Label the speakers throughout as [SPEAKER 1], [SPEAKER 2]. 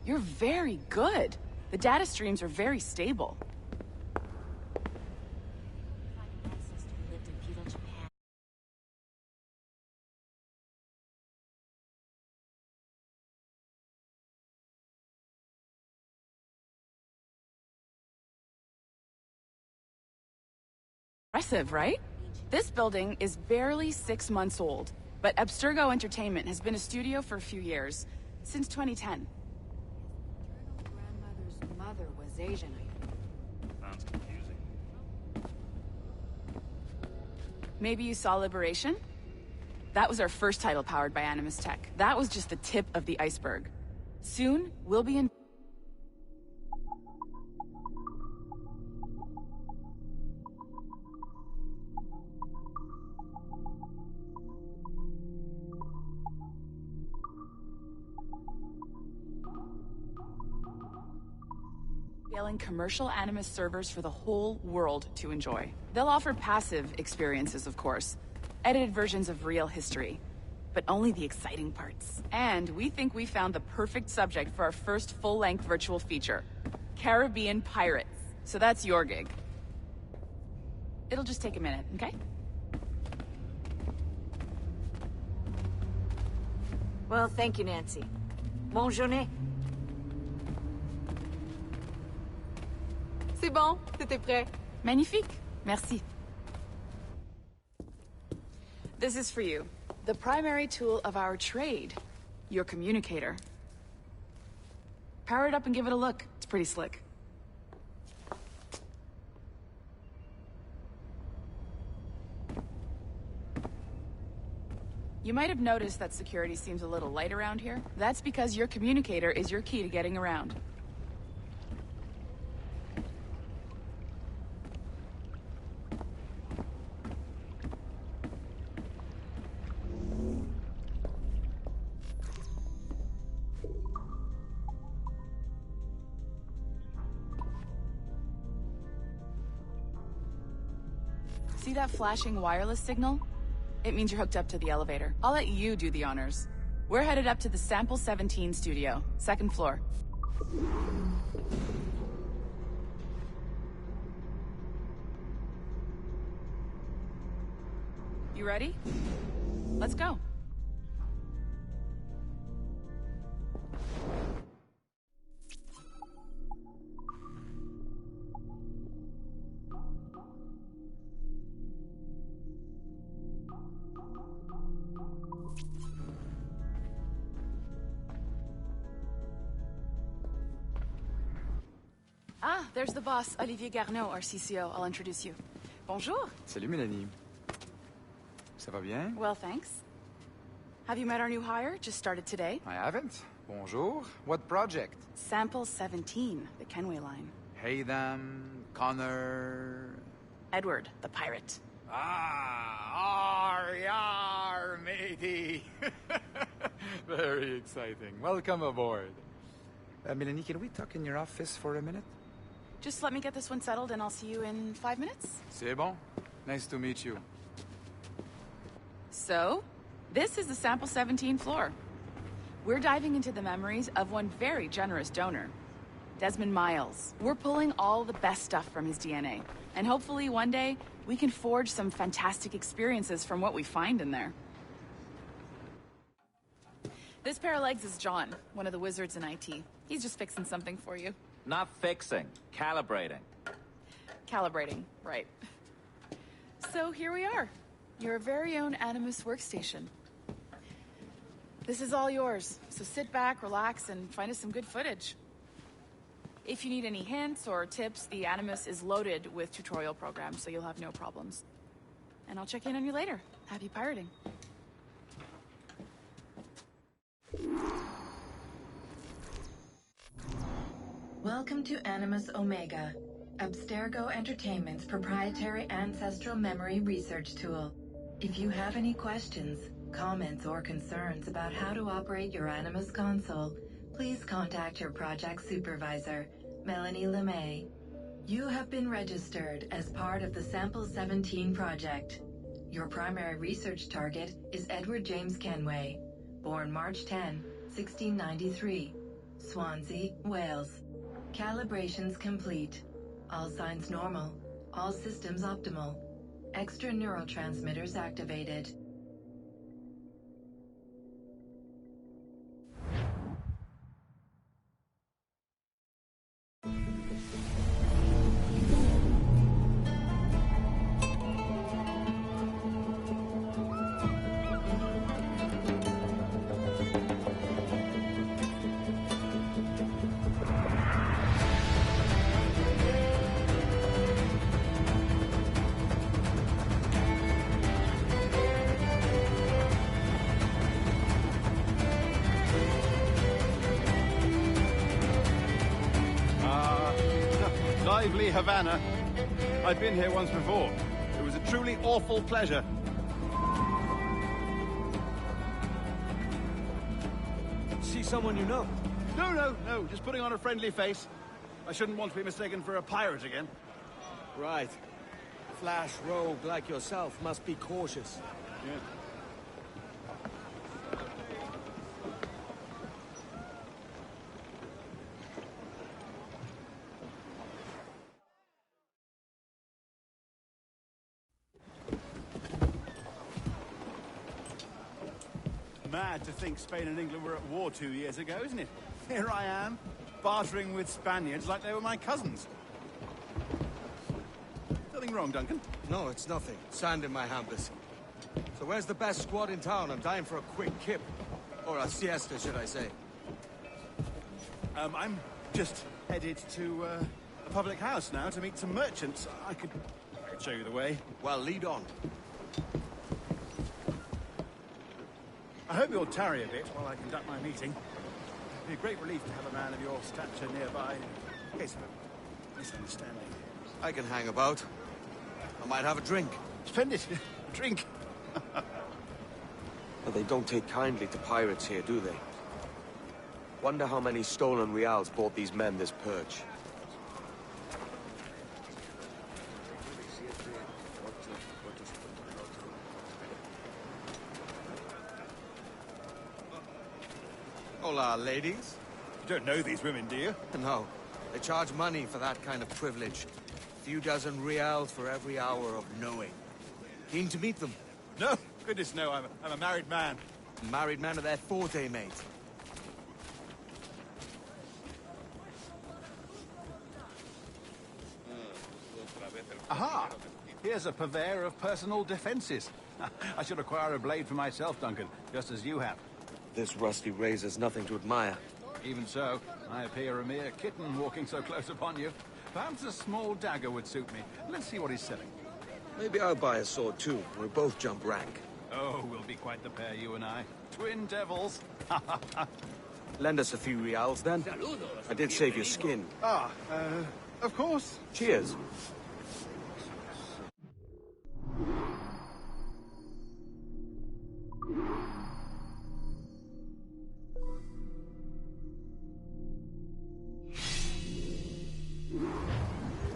[SPEAKER 1] You're very good. The data streams are very stable. Impressive, right? This building is barely 6 months old, but Abstergo Entertainment has been a studio for a few years, since 2010.
[SPEAKER 2] Grandmother's mother was Asian, I think.
[SPEAKER 3] Sounds confusing.
[SPEAKER 1] Maybe you saw Liberation? That was our first title powered by Animus Tech. That was just the tip of the iceberg. Soon, we'll be in... scaling commercial Animus servers for the whole world to enjoy. They'll offer passive experiences, of course. Edited versions of real history. But only the exciting parts. And we think we found the perfect subject for our first full-length virtual feature. Caribbean pirates. So that's your gig. It'll just take a minute, okay?
[SPEAKER 2] Well, thank you, Nancy. Bonne journée.
[SPEAKER 4] C'est bon, c'était prêt.
[SPEAKER 1] Magnifique. Merci. This is for you. The primary tool of our trade. Your communicator. Power it up and give it a look. It's pretty slick. You might have noticed that security seems a little light around here. That's because your communicator is your key to getting around. See that flashing wireless signal? It means you're hooked up to the elevator. I'll let you do the honors. We're headed up to the Sample 17 studio, 2nd floor. You ready? Let's go. Ah, there's the boss, Olivier Garneau, our CCO. I'll introduce you. Bonjour.
[SPEAKER 5] Salut, Mélanie. Ça va bien?
[SPEAKER 1] Well, thanks. Have you met our new hire? Just started today.
[SPEAKER 5] I haven't. Bonjour. What project?
[SPEAKER 1] Sample 17, the Kenway line.
[SPEAKER 5] Hayden, Connor...
[SPEAKER 1] Edward, the pirate.
[SPEAKER 5] Ah, yar, matey. Very exciting. Welcome aboard. Mélanie, can we talk in your office for a minute?
[SPEAKER 1] Just let me get this one settled and I'll see you in 5 minutes.
[SPEAKER 5] C'est bon. Nice to meet you.
[SPEAKER 1] So, this is the Sample 17 floor. We're diving into the memories of one very generous donor, Desmond Miles. We're pulling all the best stuff from his DNA. And hopefully one day, we can forge some fantastic experiences from what we find in there. This pair of legs is John, one of the wizards in IT. He's just fixing something for you.
[SPEAKER 6] Not fixing, calibrating.
[SPEAKER 1] Calibrating, right. So here we are, your very own Animus workstation. This is all yours, so sit back, relax, and find us some good footage. If you need any hints or tips, the Animus is loaded with tutorial programs, so you'll have no problems. And I'll check in on you later. Happy pirating.
[SPEAKER 7] Welcome to Animus Omega, Abstergo Entertainment's proprietary ancestral memory research tool. If you have any questions, comments, or concerns about how to operate your Animus console, please contact your project supervisor, Melanie LeMay. You have been registered as part of the Sample 17 project. Your primary research target is Edward James Kenway, born March 10, 1693. Swansea, Wales. Calibrations complete. All signs normal. All systems optimal. Extra neurotransmitters activated.
[SPEAKER 3] Lively Havana. I've been here once before. It was a truly awful pleasure.
[SPEAKER 4] See someone you know?
[SPEAKER 3] No. Just putting on a friendly face. I shouldn't want to be mistaken for a pirate again.
[SPEAKER 4] Right. Flash rogue like yourself must be cautious.
[SPEAKER 3] Yeah. Mad to think Spain and England were at war 2 years ago, isn't it? Here I am, bartering with Spaniards like they were my cousins. Nothing wrong, Duncan?
[SPEAKER 4] No, it's nothing. Sand in my hampers. So where's the best squad in town? I'm dying for a quick kip. Or a siesta, should I say.
[SPEAKER 3] I'm just headed to a public house now to meet some merchants. I could show you the way.
[SPEAKER 4] Well, lead on.
[SPEAKER 3] I hope you'll tarry a bit while I conduct my meeting. It'd be a great relief to have a man of your stature nearby in case of a misunderstanding.
[SPEAKER 4] I can hang about. I might have a drink.
[SPEAKER 3] Splendid. Drink.
[SPEAKER 4] But they don't take kindly to pirates here, do they? Wonder how many stolen reals bought these men this purge. Hola, ladies.
[SPEAKER 3] You don't know these women, do you?
[SPEAKER 4] No. They charge money for that kind of privilege. A few dozen reals for every hour of knowing. Keen to meet them.
[SPEAKER 3] No. Goodness, no. I'm a married man.
[SPEAKER 4] Married man of their forte, mate.
[SPEAKER 3] Aha! Here's a purveyor of personal defenses. I should acquire a blade for myself, Duncan, just as you have.
[SPEAKER 4] This rusty razor's nothing to admire.
[SPEAKER 3] Even so, I appear a mere kitten walking so close upon you. Perhaps a small dagger would suit me. Let's see what he's selling.
[SPEAKER 4] Maybe I'll buy a sword too. We'll both jump rank.
[SPEAKER 3] Oh, we'll be quite the pair, you and I. Twin devils.
[SPEAKER 4] Lend us a few reals, then. I did save your skin.
[SPEAKER 3] Of course.
[SPEAKER 4] Cheers.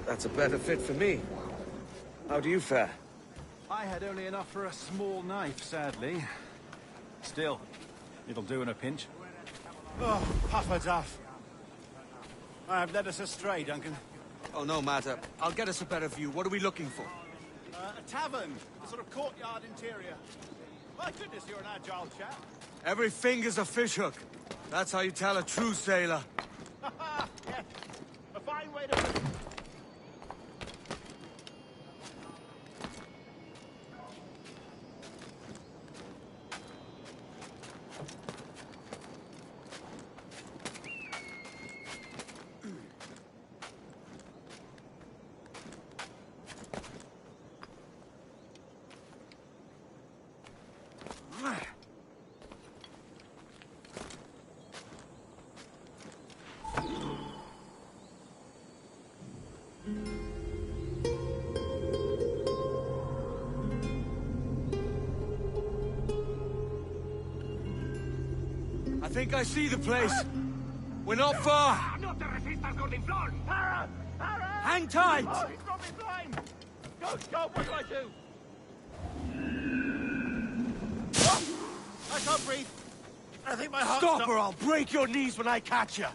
[SPEAKER 4] That's a better fit for me. How do you fare?
[SPEAKER 3] I had only enough for a small knife, sadly. Still, it'll do in a pinch. Oh, puffer duff. I have led us astray, Duncan.
[SPEAKER 4] Oh, no matter. I'll get us a better view. What are we looking for?
[SPEAKER 3] A tavern. A sort of courtyard interior. My goodness, you're an agile chap.
[SPEAKER 4] Every finger's a fishhook. That's how you tell a true sailor.
[SPEAKER 3] Yes. A fine way to put it.
[SPEAKER 4] I think I see the place. We're not far. Hang tight!
[SPEAKER 3] Oh, he's got me blind! Go, what do I do? Oh, I can't breathe. I think my heart's
[SPEAKER 4] Stop or I'll break your knees when I catch you!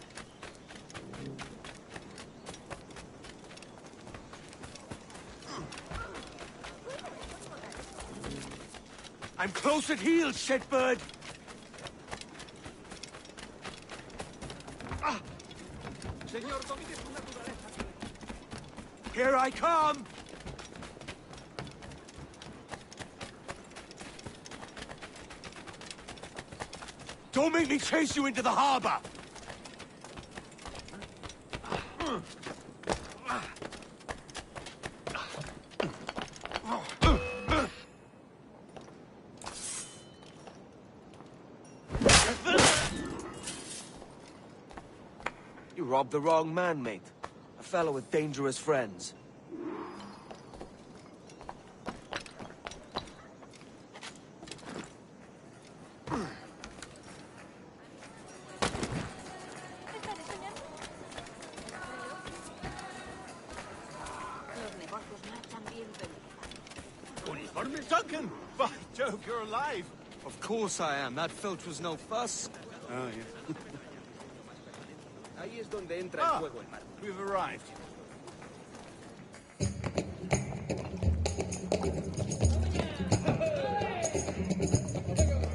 [SPEAKER 4] I'm close at heel, shitbird! Ah. Here I come! Don't make me chase you into the harbor! You robbed the wrong man, mate. A fellow with dangerous friends.
[SPEAKER 3] Duncan! By Jove, you're alive!
[SPEAKER 4] Of course I am. That filch was no fuss.
[SPEAKER 3] Oh, yeah.
[SPEAKER 4] Ahí es donde entra el juego, hermano.
[SPEAKER 3] We've arrived.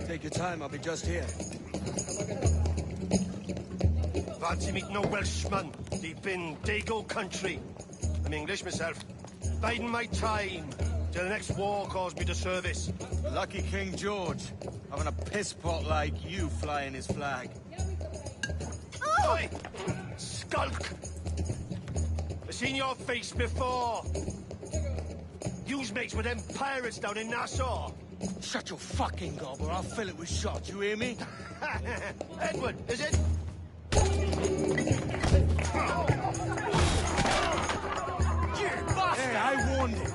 [SPEAKER 4] Take your time, I'll be just here.
[SPEAKER 8] Fancy meet no Welshman, deep in Dago country. I'm English myself. Biding my time till the next war calls me to service.
[SPEAKER 4] Lucky King George, having a piss pot like you flying his flag.
[SPEAKER 8] Oi! Skulk! I've seen your face before. You's mates with them pirates down in Nassau.
[SPEAKER 4] Shut your fucking gob or I'll fill it with shot, you hear me?
[SPEAKER 8] Edward, is it?
[SPEAKER 4] Hey, I warned him.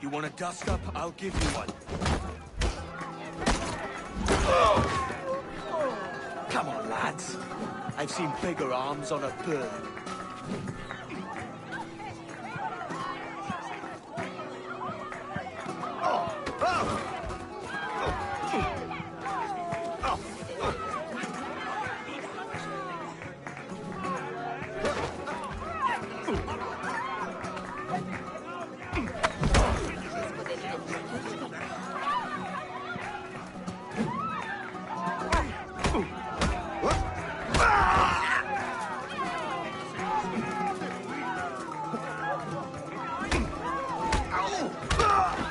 [SPEAKER 4] You want a dust-up? I'll give you one. Come on, lads. I've seen bigger arms on a bird.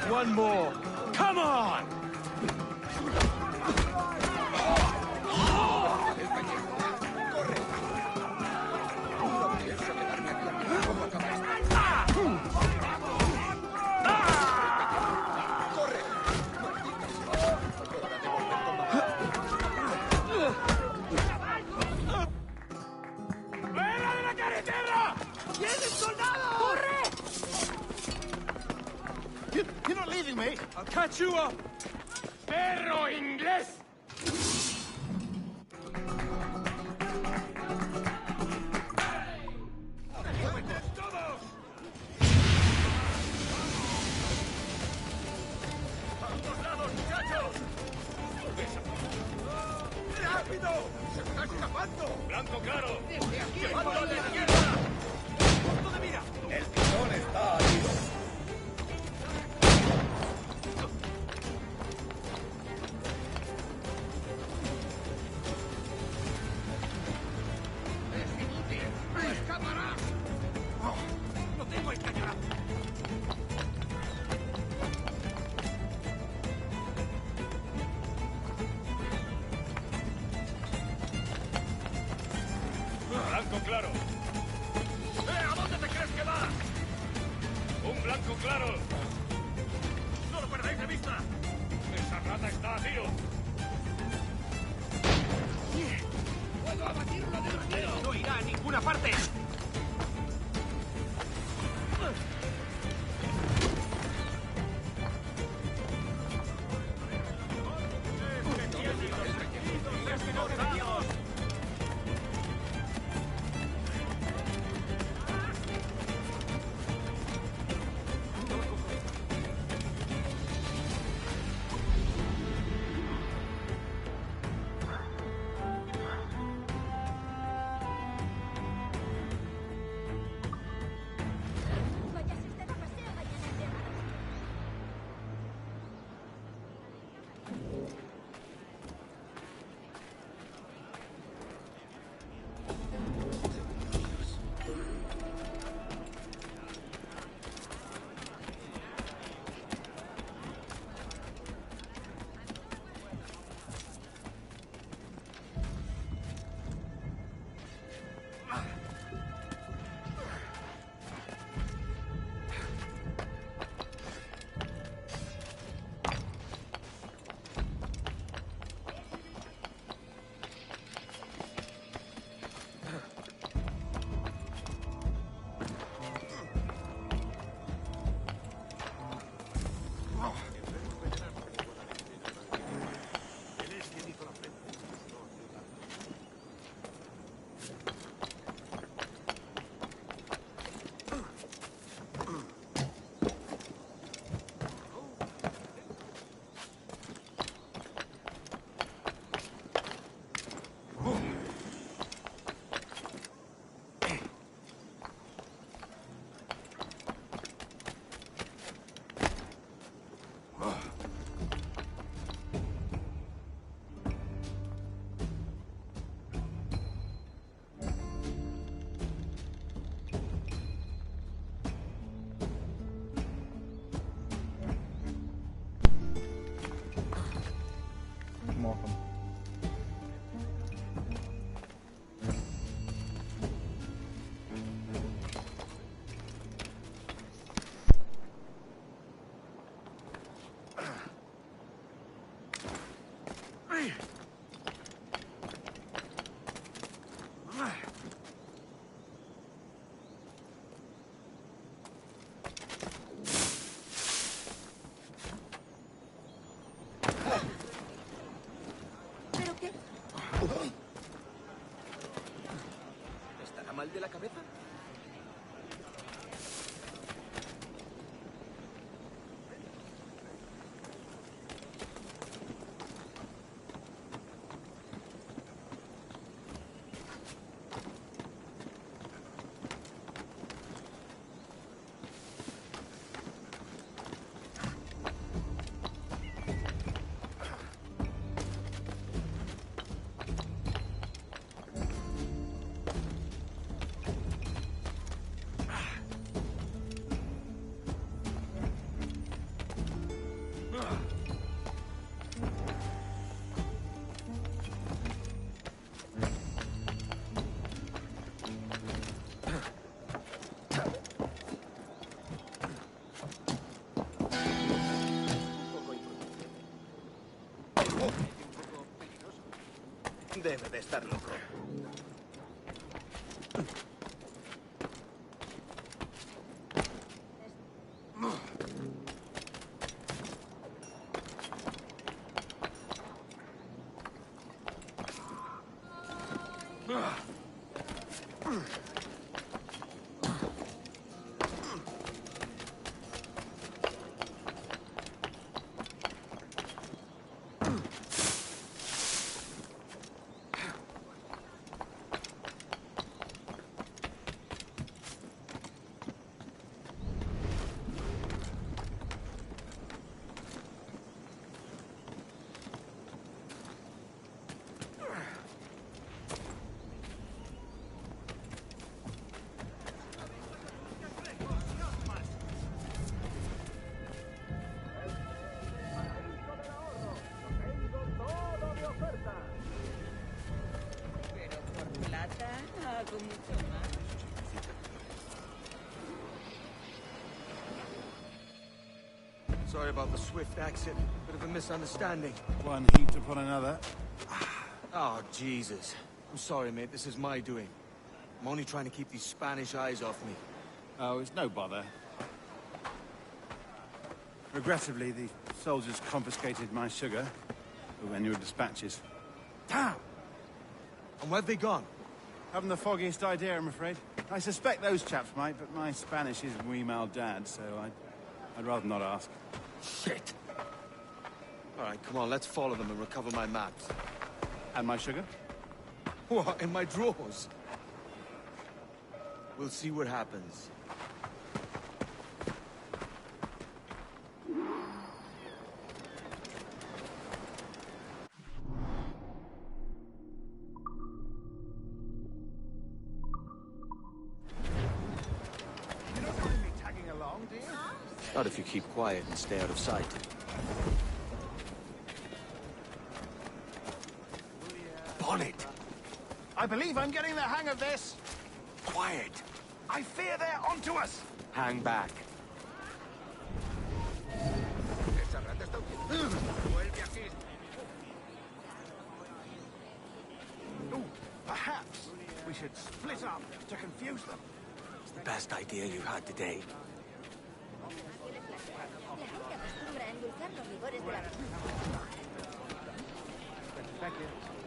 [SPEAKER 4] One more. Come on!
[SPEAKER 3] You're not leaving me!
[SPEAKER 4] I'll catch you up!
[SPEAKER 5] ¡Perro inglés!
[SPEAKER 4] ¡Rápido! ¡Se está escapando!
[SPEAKER 5] ¡Blanco claro!
[SPEAKER 4] ¡Desde aquí!
[SPEAKER 5] ¡Llevando a la izquierda!
[SPEAKER 4] ¡Punto de mira!
[SPEAKER 5] ¡El pitón está ahí!
[SPEAKER 4] ¡Escapará! ¡No tengo el cañonazo!
[SPEAKER 5] ¡Blanco claro! ¿A dónde te crees que vas? ¡Un blanco claro! ¡No lo perdáis de vista! ¡Esa rata está a tiro!
[SPEAKER 4] ¡Puedo abatirlo de ratero! ¡No irá a ninguna parte!
[SPEAKER 9] welcome.
[SPEAKER 4] ¿Estará mal de la cabeza?
[SPEAKER 8] Debe de estar loco.
[SPEAKER 4] Sorry about the swift exit. Bit of a misunderstanding.
[SPEAKER 3] One heaped upon another.
[SPEAKER 4] Oh, Jesus. I'm sorry, mate. This is my doing. I'm only trying to keep these Spanish eyes off me.
[SPEAKER 3] Oh, it's no bother. Regrettably, the soldiers confiscated my sugar for annual dispatches.
[SPEAKER 4] Damn! And where've they gone?
[SPEAKER 3] Haven't the foggiest idea, I'm afraid. I suspect those chaps might, but my Spanish is wee mal dad, so I'd rather not ask.
[SPEAKER 4] Shit! All right, come on, let's follow them and recover my maps.
[SPEAKER 3] And my sugar?
[SPEAKER 4] What, in my drawers? We'll see what happens.
[SPEAKER 8] You don't mind me tagging along, do you?
[SPEAKER 4] Not if you keep quiet and stay out of sight. Bonnet!
[SPEAKER 8] I believe I'm getting the hang of this.
[SPEAKER 4] Quiet!
[SPEAKER 8] I fear they're onto us.
[SPEAKER 4] Hang back.
[SPEAKER 8] Ooh, perhaps we should split up to confuse them.
[SPEAKER 4] It's the best idea you've had today.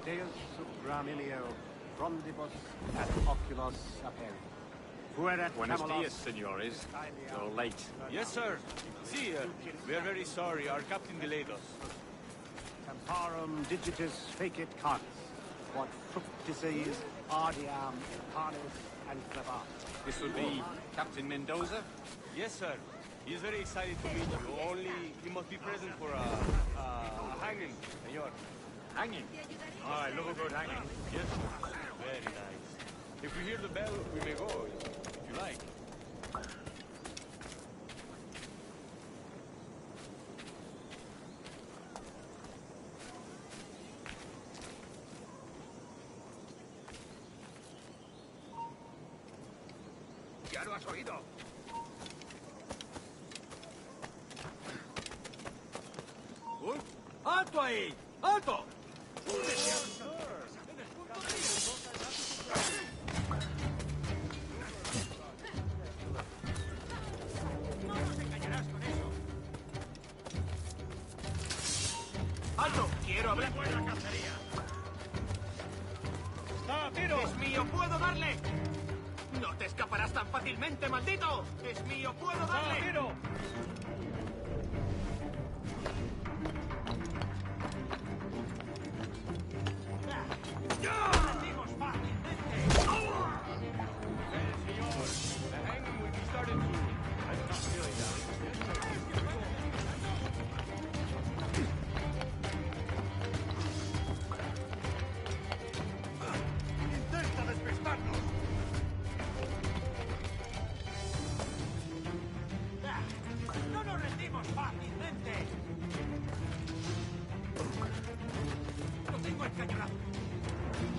[SPEAKER 8] Deus subramilio, rondibus et oculos aperi.
[SPEAKER 10] Buenos dias, senores. You're late.
[SPEAKER 4] Yes, sir. See, we are very sorry. Our captain delayed us.
[SPEAKER 8] Camparum digitus fecit canis, quod fructices ardiam canis and clavat.
[SPEAKER 10] This would be Captain Mendoza?
[SPEAKER 4] Yes, sir. He is very excited to meet you. Only he must be present for a hanging, senor.
[SPEAKER 10] Hanging. Oh, I love a good hanging.
[SPEAKER 4] Yes, sir. Very nice. If we hear the bell, we may go, if you like. Ya lo has oído. ¡Alto ahí! ¡Alto! No nos engañarás con eso. ¡Alto! Quiero hablar. ¡Buena cacería! ¡Está a tiro! ¡Es mío! ¡Puedo darle! ¡No te escaparás tan fácilmente, maldito! ¡Es mío! ¡Puedo darle! ¡Está a tiro!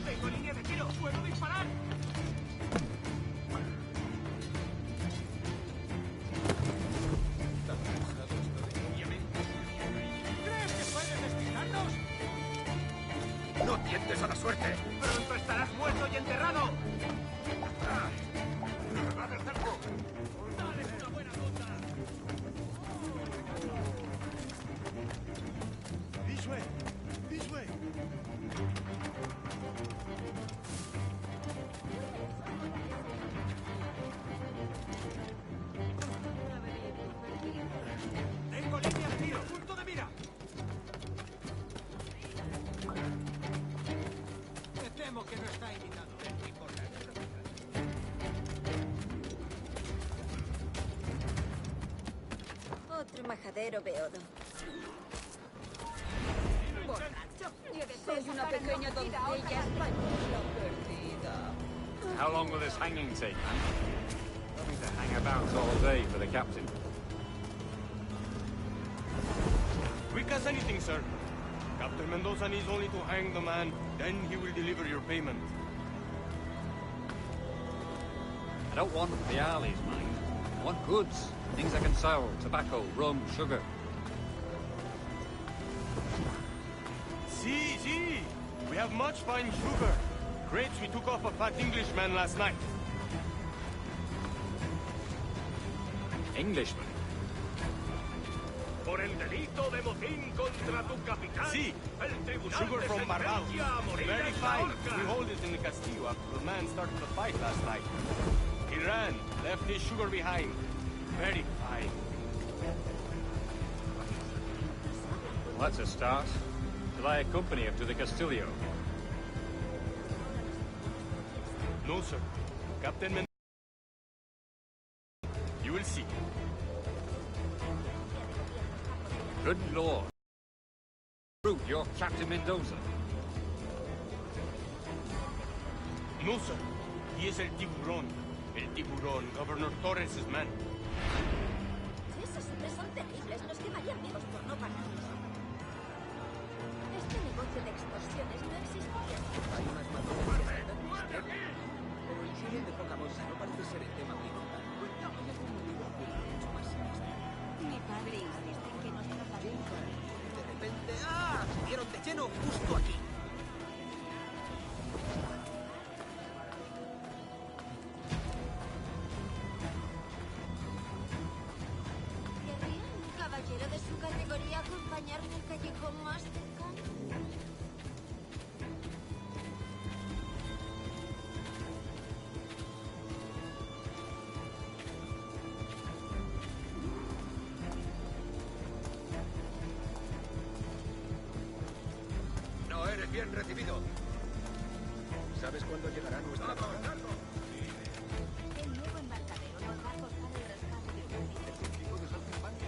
[SPEAKER 4] ¡Tengo línea de tiro! ¡Puedo disparar! ¿Crees que puedes despistarnos? ¡No tientes a la suerte! ¡Pronto estarás muerto y enterrado! ¡Va del cerco! ¡Dale una buena nota!
[SPEAKER 8] This way! This way!
[SPEAKER 4] ¡Tengo línea de tiro! ¡Punto de mira! Me temo que no está invitado.
[SPEAKER 9] Otro majadero beodo. Borracho. Soy una pequeña doncella española perdida.
[SPEAKER 10] How long will this hanging take, man? Having to hang about all day for the captain.
[SPEAKER 4] Quick as anything, sir. Captain Mendoza needs only to hang the man, then he will deliver your payment.
[SPEAKER 10] I don't want the alleys, mind. I want goods. Things I can sell. Tobacco, rum, sugar.
[SPEAKER 4] See. We have much fine sugar. Grapes we took off a fat Englishman last night.
[SPEAKER 10] Englishman?
[SPEAKER 8] Por el delito de motín contra tu capitán.
[SPEAKER 4] Sí.
[SPEAKER 8] El tribunal
[SPEAKER 4] Sugar
[SPEAKER 8] te
[SPEAKER 4] from Barbados.
[SPEAKER 8] sentencia a morir
[SPEAKER 4] Very
[SPEAKER 8] en la
[SPEAKER 4] fine.
[SPEAKER 8] horca.
[SPEAKER 4] We hold it in the Castillo after the man started the fight last night. He ran, left his sugar behind. Very fine.
[SPEAKER 10] Well, that's a start. Shall I accompany him to the Castillo?
[SPEAKER 4] No, sir. Captain Mendoza. You will see.
[SPEAKER 10] Good lord. Brute, you're Captain Mendoza.
[SPEAKER 4] No, sir. He is el tiburón. El tiburón, Governor Torres' man.
[SPEAKER 9] Esos hombres son terribles. Nos quemarían vivos por no pagarnos. Este negocio de extorsiones no existía.
[SPEAKER 11] Hay unas matronas que están pero el crimen de poca bolsa no parece ser el tema principal. Hay algún motivo oculto mucho más siniestro.
[SPEAKER 9] Mi padre insiste en que nos traslademos.
[SPEAKER 11] De repente, ¡ah! Dieron de lleno justo aquí.
[SPEAKER 9] ¿Querría un caballero de su categoría acompañarme al callejón más cercano?
[SPEAKER 11] No eres bien recibido. ¿Sabes cuándo llegará nuestra hora?
[SPEAKER 9] El nuevo embarcadero nos va a costar el rescate de un vida.
[SPEAKER 11] ¿Es un tipo de saltimbanqui?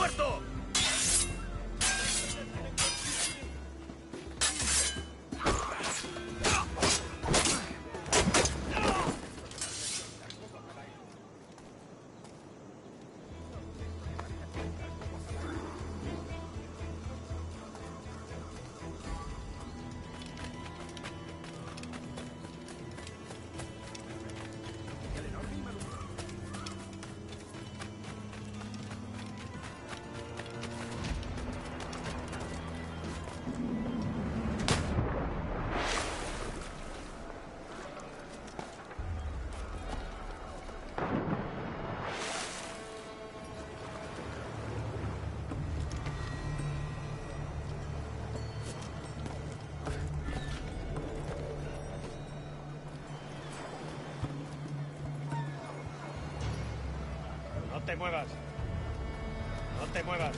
[SPEAKER 8] muerto! No te muevas. No te muevas.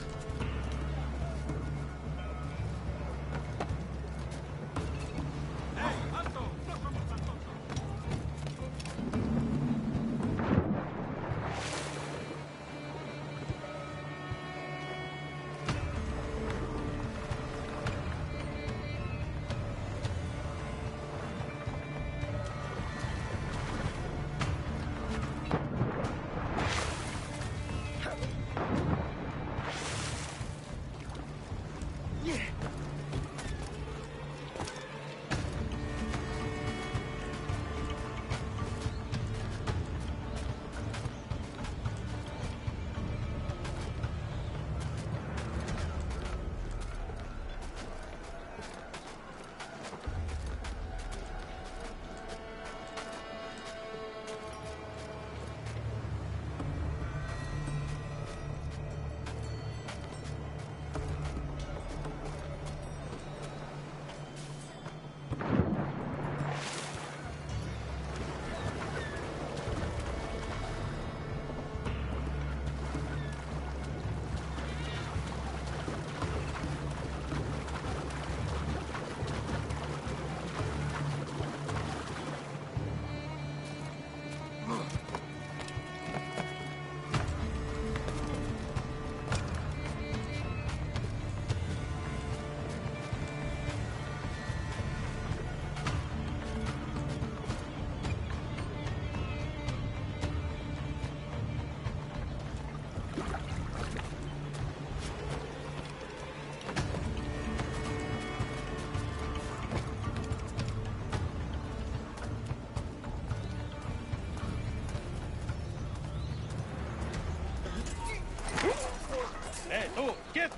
[SPEAKER 8] ¡Tú! ¡Quieto!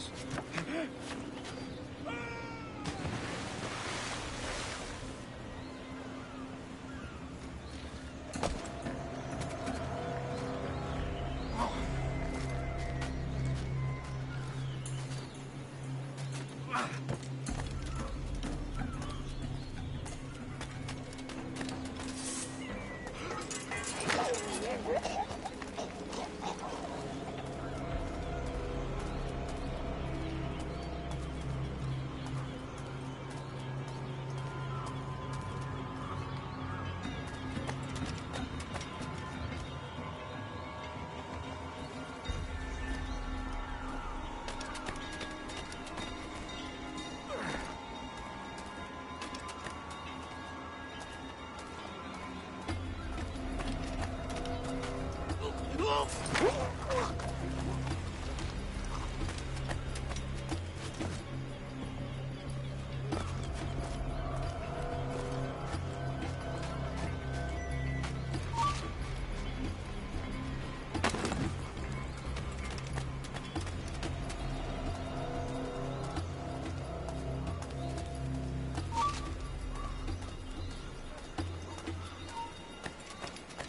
[SPEAKER 4] this.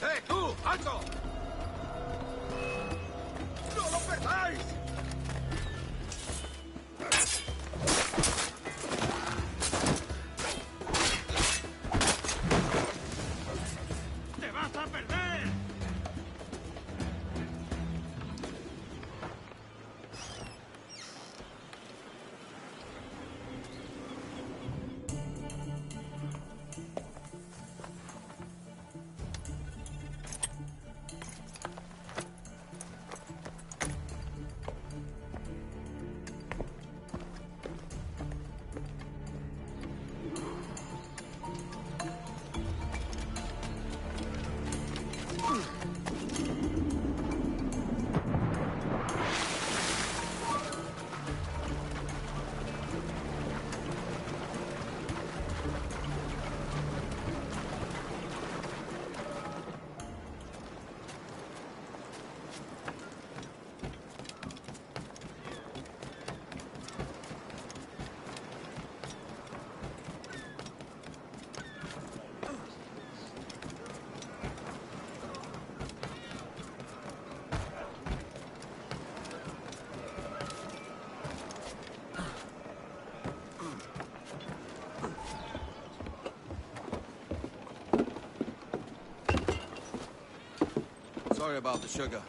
[SPEAKER 4] ¡Eh, tú! ¡Alto! ¡No lo perdáis! ¡Te vas a perder! Sorry about the sugar.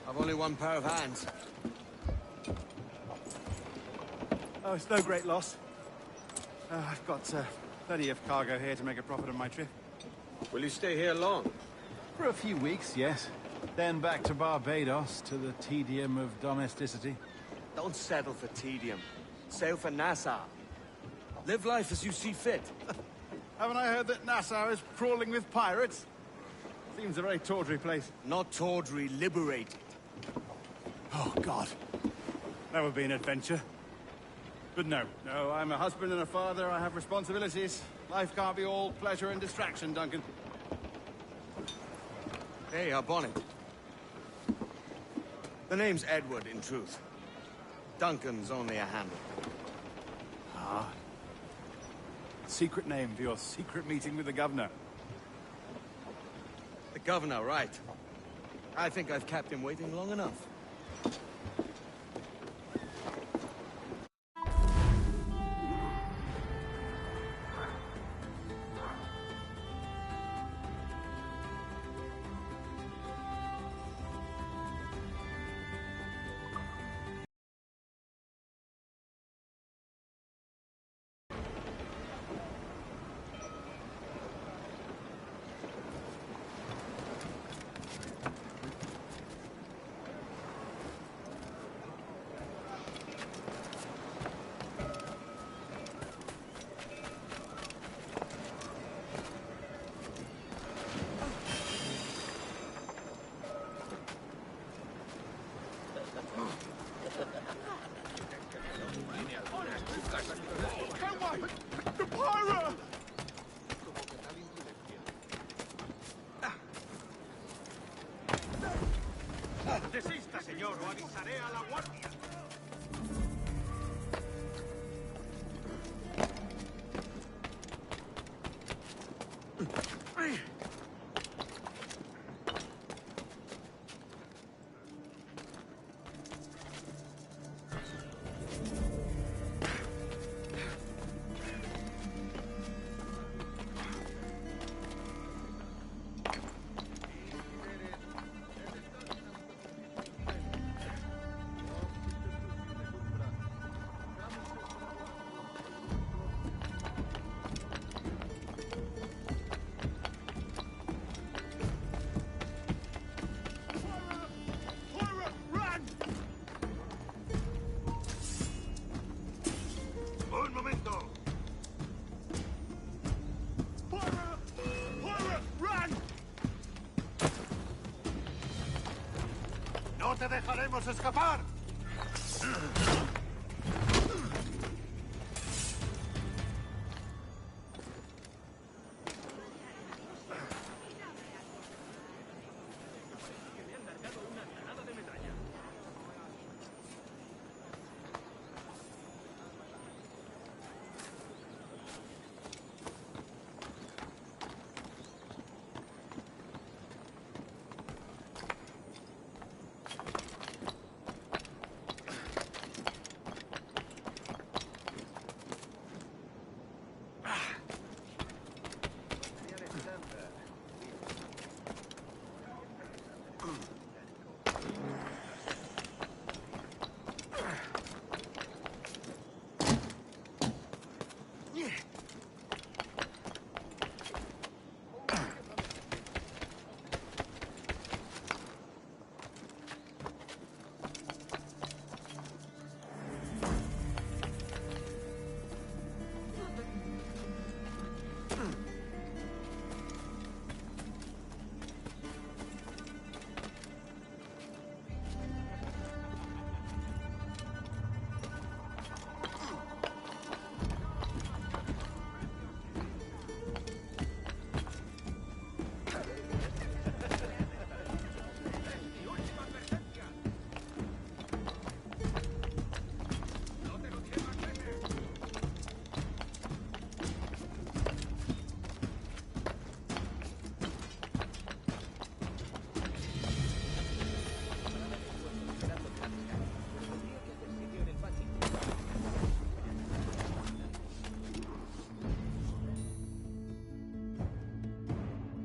[SPEAKER 4] I've only one pair of hands.
[SPEAKER 3] Oh, it's no great loss. I've got plenty of cargo here to make a profit on my trip.
[SPEAKER 4] Will you stay here long?
[SPEAKER 3] For a few weeks, yes. Then back to Barbados, to the tedium of domesticity.
[SPEAKER 4] Don't settle for tedium. Sail for Nassau. Live life as you see fit.
[SPEAKER 3] Haven't I heard that Nassau is crawling with pirates? Seems a very tawdry place.
[SPEAKER 4] Not tawdry, liberated.
[SPEAKER 3] Oh, God. That would be an adventure. But no, I'm a husband and a father. I have responsibilities. Life can't be all pleasure and distraction, Duncan.
[SPEAKER 4] Hey, our bonnet. The name's Edward, in truth. Duncan's only a handle.
[SPEAKER 3] Ah. Secret name for your secret meeting with the governor.
[SPEAKER 4] The governor, right. I think I've kept him waiting long enough.
[SPEAKER 8] Desista, señor, o avisaré a la guardia. ¡No te dejaremos escapar!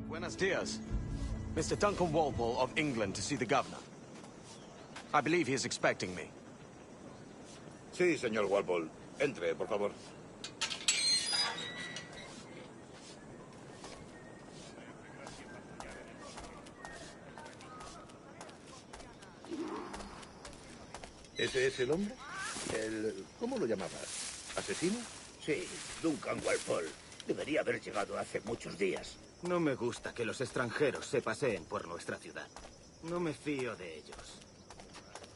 [SPEAKER 4] Buenos dias. Mr. Duncan Walpole of England to see the governor. I believe he is expecting me.
[SPEAKER 12] Sí, señor Walpole. Entre, por favor. ¿Ese es el hombre? ¿Cómo lo llamabas? ¿Asesino?
[SPEAKER 11] Sí, Duncan Walpole. Debería haber llegado hace muchos días.
[SPEAKER 13] No me gusta que los extranjeros se paseen por nuestra ciudad. No me fío de ellos.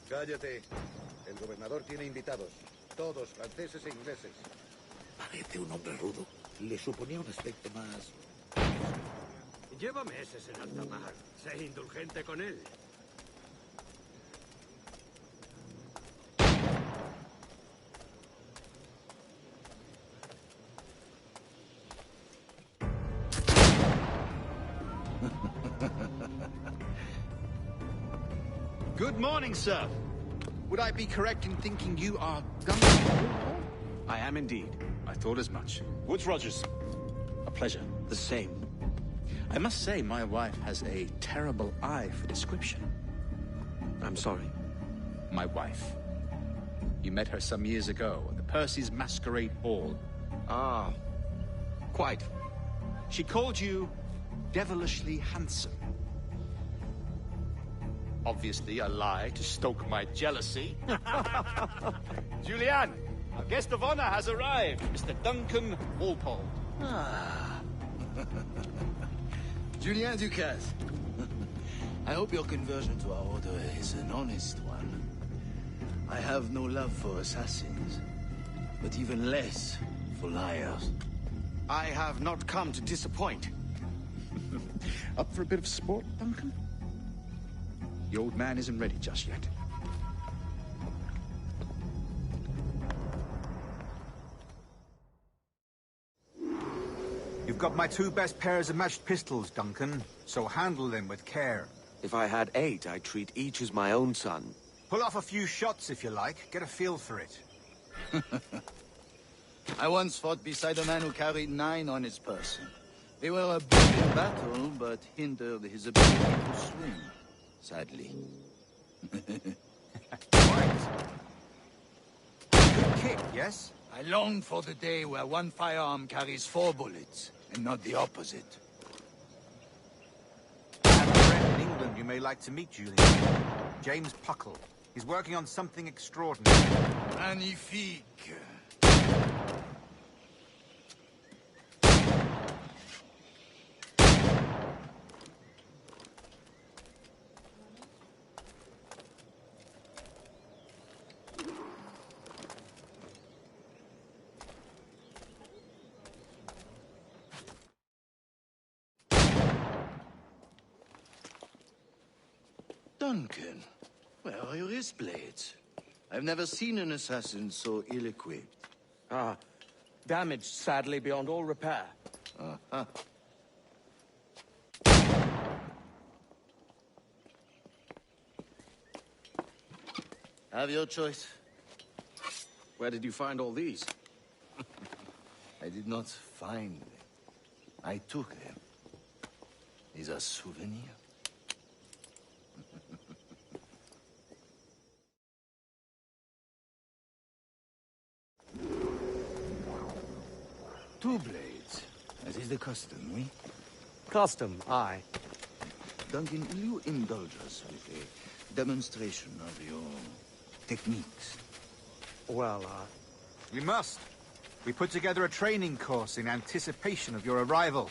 [SPEAKER 12] Cállate. El gobernador tiene invitados. Todos franceses e ingleses.
[SPEAKER 11] Parece un hombre rudo. Le suponía un aspecto más...
[SPEAKER 13] Lleva meses en alta mar. Sé indulgente con él.
[SPEAKER 3] Good morning, sir. Would I be correct in thinking you are Duncan?
[SPEAKER 4] I am indeed.
[SPEAKER 3] I thought as much. Woods Rogers. A pleasure.
[SPEAKER 13] The same.
[SPEAKER 3] I must say, my wife has a terrible eye for description.
[SPEAKER 13] I'm sorry.
[SPEAKER 3] My wife. You met her some years ago at the Percy's Masquerade Ball.
[SPEAKER 13] Ah, quite.
[SPEAKER 3] She called you devilishly handsome. Obviously a lie to stoke my jealousy. Julianne, our guest of honor has arrived, Mr. Duncan Walpole.
[SPEAKER 14] Ah. Julien Ducasse. I hope your conversion to our order is an honest one. I have no love for assassins, but even less for liars.
[SPEAKER 4] I have not come to disappoint.
[SPEAKER 3] Up for a bit of sport, Duncan? The old man isn't ready just yet.
[SPEAKER 15] You've got my two best pairs of matched pistols, Duncan, so handle them with care.
[SPEAKER 13] If I had 8, I'd treat each as my own son.
[SPEAKER 15] Pull off a few shots if you like. Get a feel for it.
[SPEAKER 14] I once fought beside a man who carried 9 on his person. They were a bit in battle, but hindered his ability to swing. Sadly.
[SPEAKER 15] Right. Good kick, yes?
[SPEAKER 14] I long for the day where one firearm carries 4 bullets, and not the opposite.
[SPEAKER 15] I have a friend in England you may like to meet, Julian. James Puckle. He's working on something extraordinary.
[SPEAKER 14] Magnifique. Duncan, where are your wrist blades? I've never seen an assassin so ill-equipped.
[SPEAKER 16] Ah, damaged, sadly, beyond all repair.
[SPEAKER 14] Uh-huh. Have your choice.
[SPEAKER 16] Where did you find all these?
[SPEAKER 14] I did not find them. I took them. Is a souvenir. Two blades, as is the custom, we?
[SPEAKER 16] Custom, aye.
[SPEAKER 14] Duncan, will you indulge us with a demonstration of your techniques?
[SPEAKER 16] Well,
[SPEAKER 15] We must. We put together a training course in anticipation of your arrival.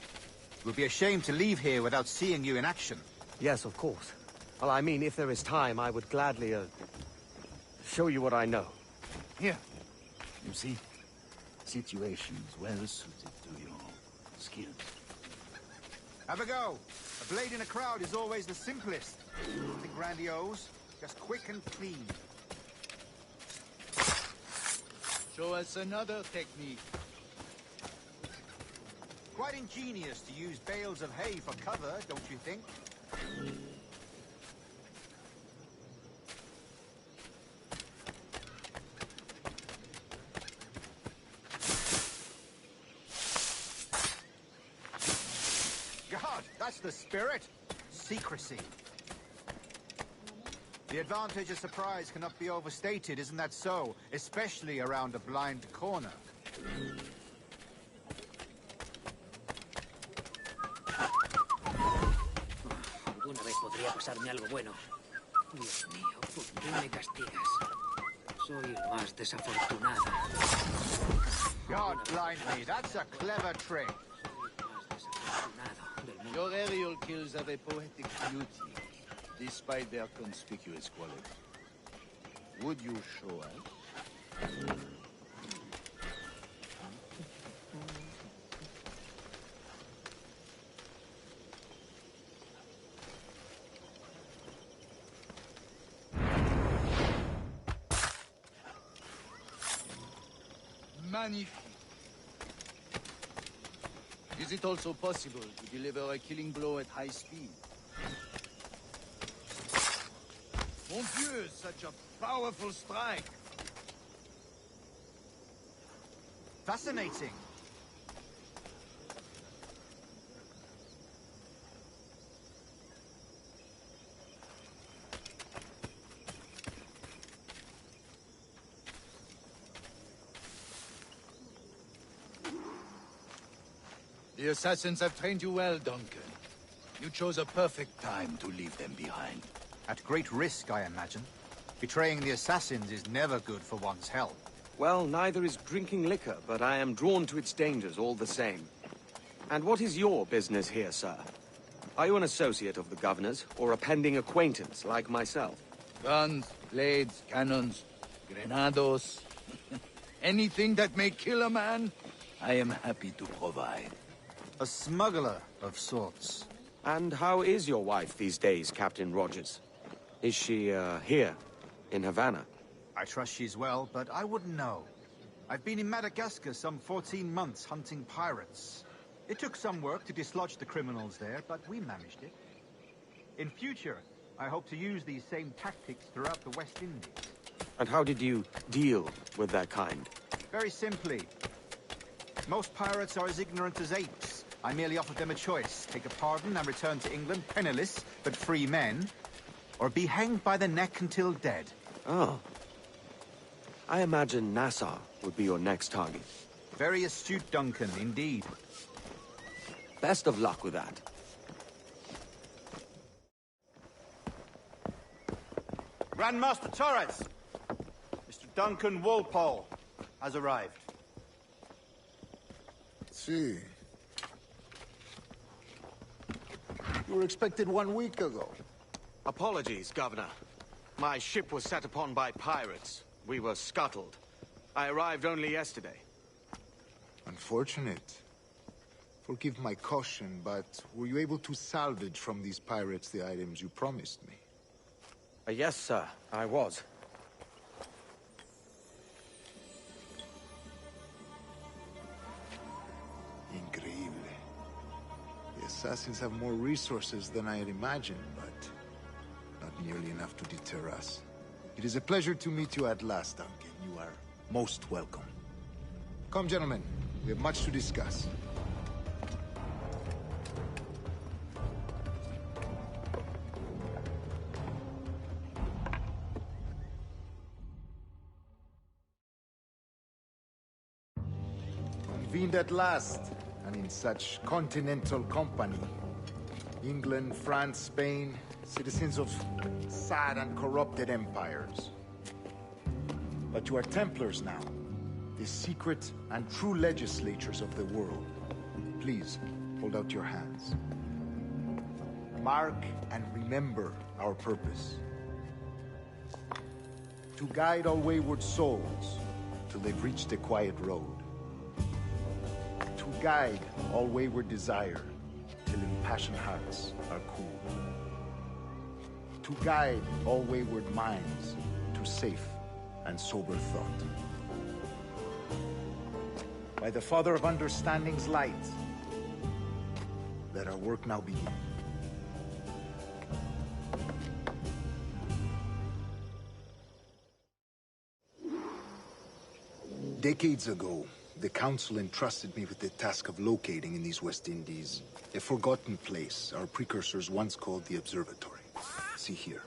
[SPEAKER 15] It would be a shame to leave here without seeing you in action.
[SPEAKER 16] Yes, of course. Well, I mean, if there is time, I would gladly, show you what I know.
[SPEAKER 14] Here. You see? Situations well suited to your skills.
[SPEAKER 15] Have a go. A blade in a crowd is always the simplest. Nothing grandiose, just quick and clean.
[SPEAKER 14] Show us another technique.
[SPEAKER 15] Quite ingenious to use bales of hay for cover, don't you think? God, that's the spirit. Secrecy. The advantage of surprise cannot be overstated, isn't that so? Especially around a blind corner.
[SPEAKER 11] Alguna vez podría pasarme algo bueno. Dios mío, ¿por qué me castigas? Soy el más desafortunado.
[SPEAKER 15] God blind me, that's a clever trick.
[SPEAKER 14] Your aerial kills have a poetic beauty, despite their conspicuous quality. Would you show us? Magnifique. Is it also possible to deliver a killing blow at high speed? Mon Dieu, such a powerful strike!
[SPEAKER 15] Fascinating.
[SPEAKER 14] The assassins have trained you well, Duncan. You chose a perfect time to leave them behind.
[SPEAKER 15] At great risk, I imagine. Betraying the assassins is never good for one's health.
[SPEAKER 16] Well, neither is drinking liquor, but I am drawn to its dangers all the same. And what is your business here, sir? Are you an associate of the governor's, or a pending acquaintance like myself?
[SPEAKER 14] Guns, blades, cannons, grenados. Anything that may kill a man, I am happy to provide.
[SPEAKER 15] A smuggler of sorts.
[SPEAKER 16] And how is your wife these days, Captain Rogers? Is she, here, in Havana?
[SPEAKER 15] I trust she's well, but I wouldn't know. I've been in Madagascar some 14 months hunting pirates. It took some work to dislodge the criminals there, but we managed it. In future, I hope to use these same tactics throughout the West Indies.
[SPEAKER 16] And how did you deal with that kind?
[SPEAKER 15] Very simply. Most pirates are as ignorant as apes. I merely offered them a choice. Take a pardon and return to England penniless, but free men. Or be hanged by the neck until dead.
[SPEAKER 16] Oh. I imagine Nassau would be your next target.
[SPEAKER 15] Very astute, Duncan, indeed.
[SPEAKER 16] Best of luck with that.
[SPEAKER 3] Grandmaster Torres! Mr. Duncan Walpole has arrived.
[SPEAKER 12] See. You were expected 1 week ago.
[SPEAKER 16] Apologies, Governor. My ship was set upon by pirates. We were scuttled. I arrived only yesterday.
[SPEAKER 12] Unfortunate. Forgive my caution, but were you able to salvage from these pirates the items you promised me?
[SPEAKER 16] Yes, sir, I was.
[SPEAKER 17] Increíble. The assassins have more resources than I had imagined, but not nearly enough to deter us. It is a pleasure to meet you at last, Duncan. You are most welcome. Come, gentlemen. We have much to discuss. Convened at last, and in such continental company. England, France, Spain, citizens of sad and corrupted empires. But you are Templars now, the secret and true legislatures of the world. Please, hold out your hands. Mark and remember our purpose. To guide all wayward souls till they've reached the quiet road. To guide all wayward desire till impassioned hearts are cool. To guide all wayward minds to safe and sober thought. By the Father of Understanding's light, let our work now begin. Decades ago, the Council entrusted me with the task of locating in these West Indies a forgotten place our precursors once called the Observatory. See here.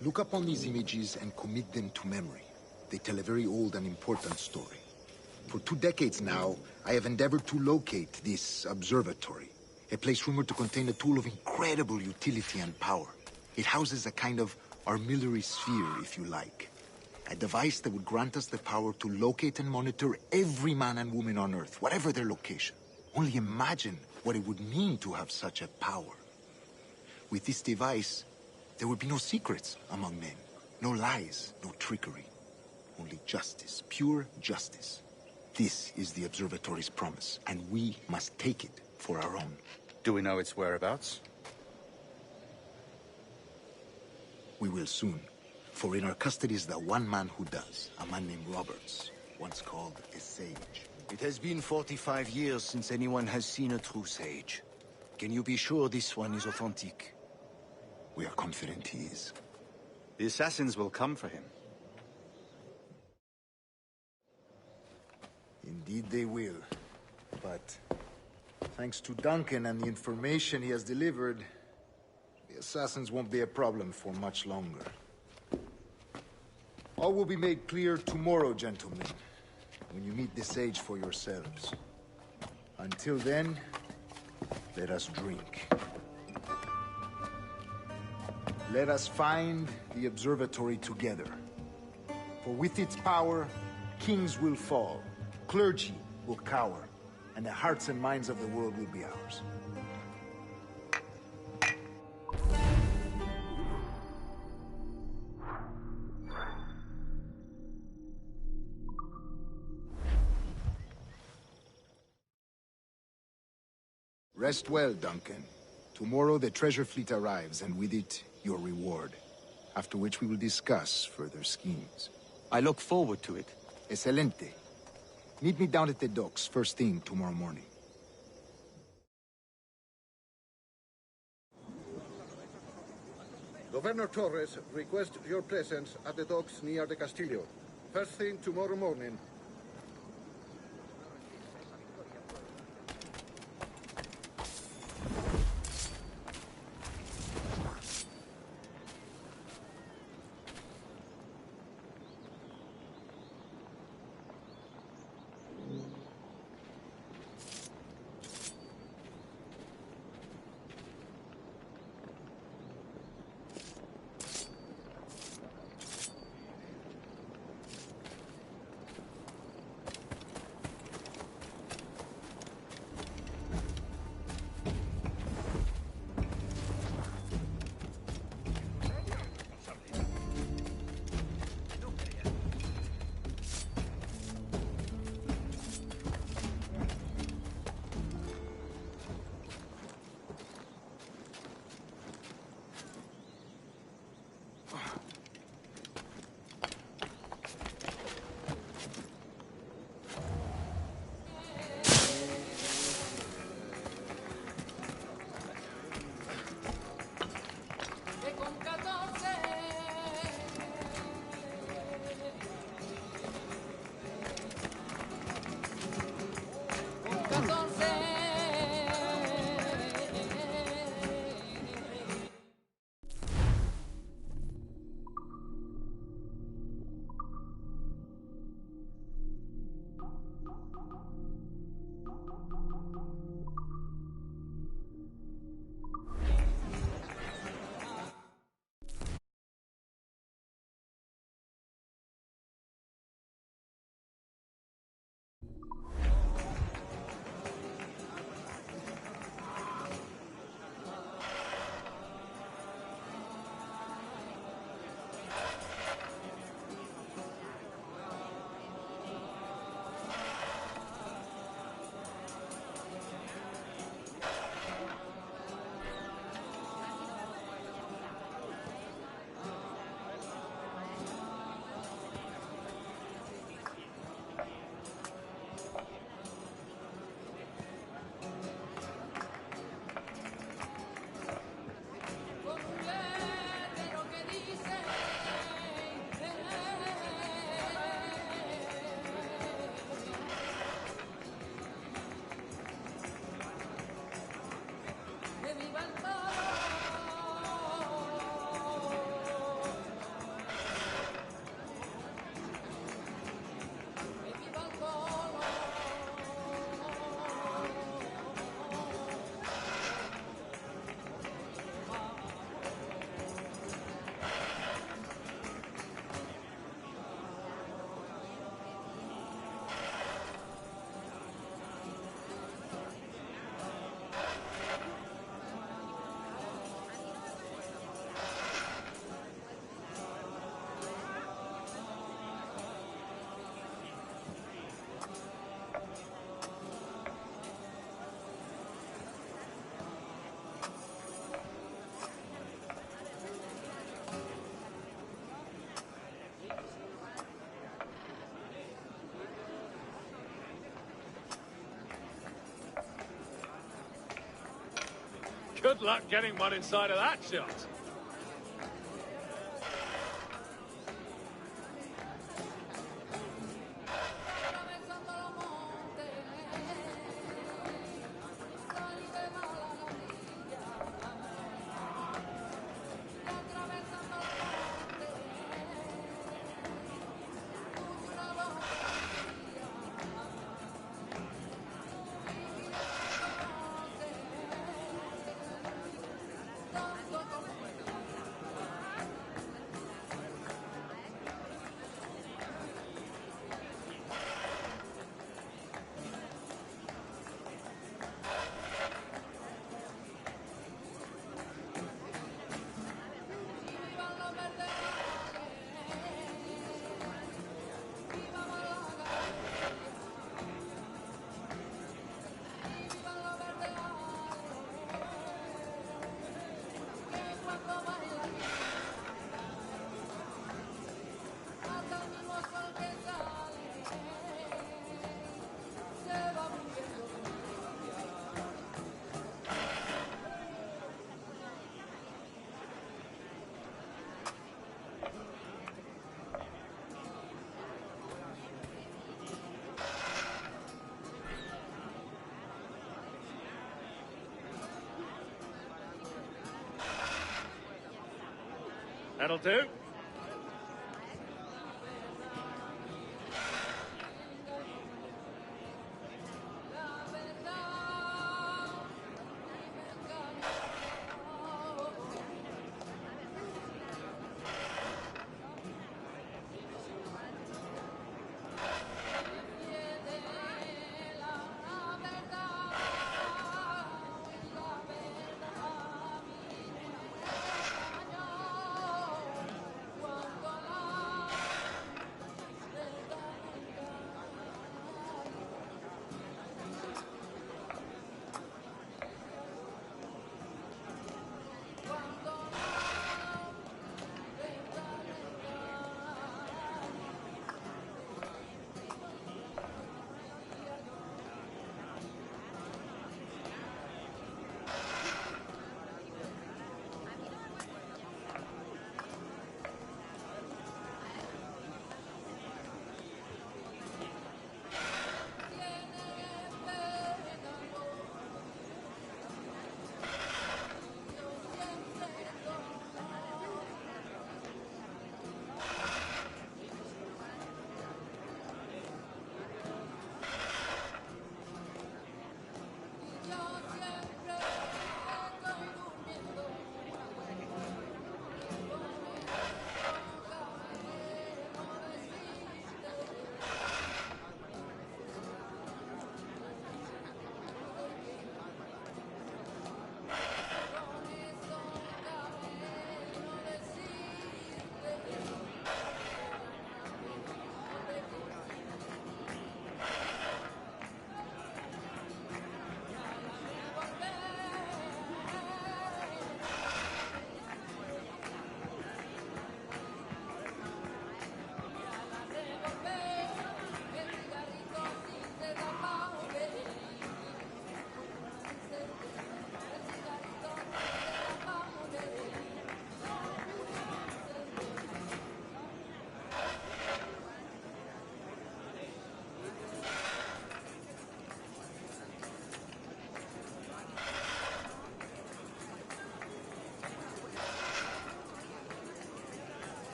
[SPEAKER 17] Look upon these images and commit them to memory. They tell a very old and important story. For 2 decades now, I have endeavored to locate this observatory, a place rumored to contain a tool of incredible utility and power. It houses a kind of armillary sphere, if you like. A device that would grant us the power to locate and monitor every man and woman on Earth, whatever their location. Only imagine what it would mean to have such a power. With this device, there would be no secrets among men, no lies, no trickery. Only justice, pure justice. This is the Observatory's promise, and we must take it for our own.
[SPEAKER 3] Do we know its whereabouts?
[SPEAKER 17] We will soon. For in our custody is the one man who does, a man named Roberts, once called a sage.
[SPEAKER 14] It has been 45 years since anyone has seen a true sage. Can you be sure this one is authentic?
[SPEAKER 17] We are confident he is.
[SPEAKER 3] The assassins will come for him.
[SPEAKER 17] Indeed they will. But thanks to Duncan and the information he has delivered, the assassins won't be a problem for much longer. All will be made clear tomorrow, gentlemen, when you meet the sage for yourselves. Until then, let us drink. Let us find the observatory together. For with its power, kings will fall, clergy will cower, and the hearts and minds of the world will be ours. Rest well, Duncan. Tomorrow the treasure fleet arrives, and with it, your reward. After which we will discuss further schemes.
[SPEAKER 16] I look forward to it.
[SPEAKER 17] Excelente. Meet me down at the docks first thing tomorrow morning.
[SPEAKER 12] Governor Torres requests your presence at the docks near the Castillo. First thing tomorrow morning.
[SPEAKER 18] Good luck getting one inside of that shot. That'll do.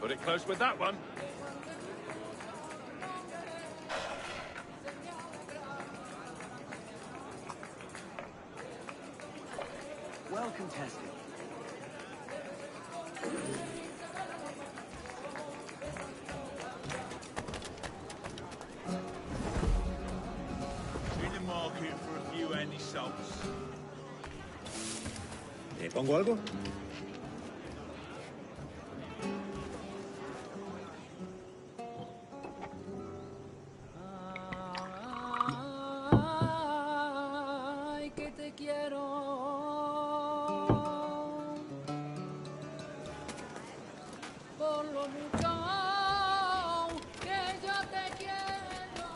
[SPEAKER 18] Put it close with that one.
[SPEAKER 17] pongo algo?
[SPEAKER 11] Ay, que te quiero. Por lo mucho que yo te quiero.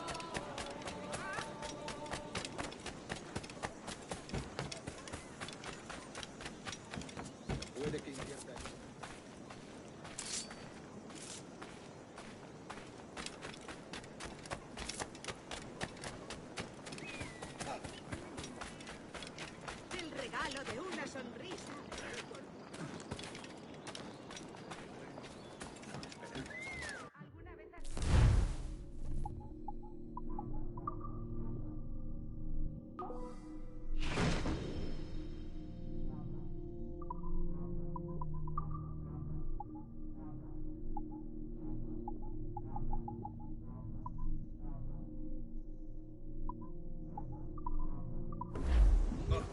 [SPEAKER 17] Puede que invierta.
[SPEAKER 19] El regalo de una sonrisa.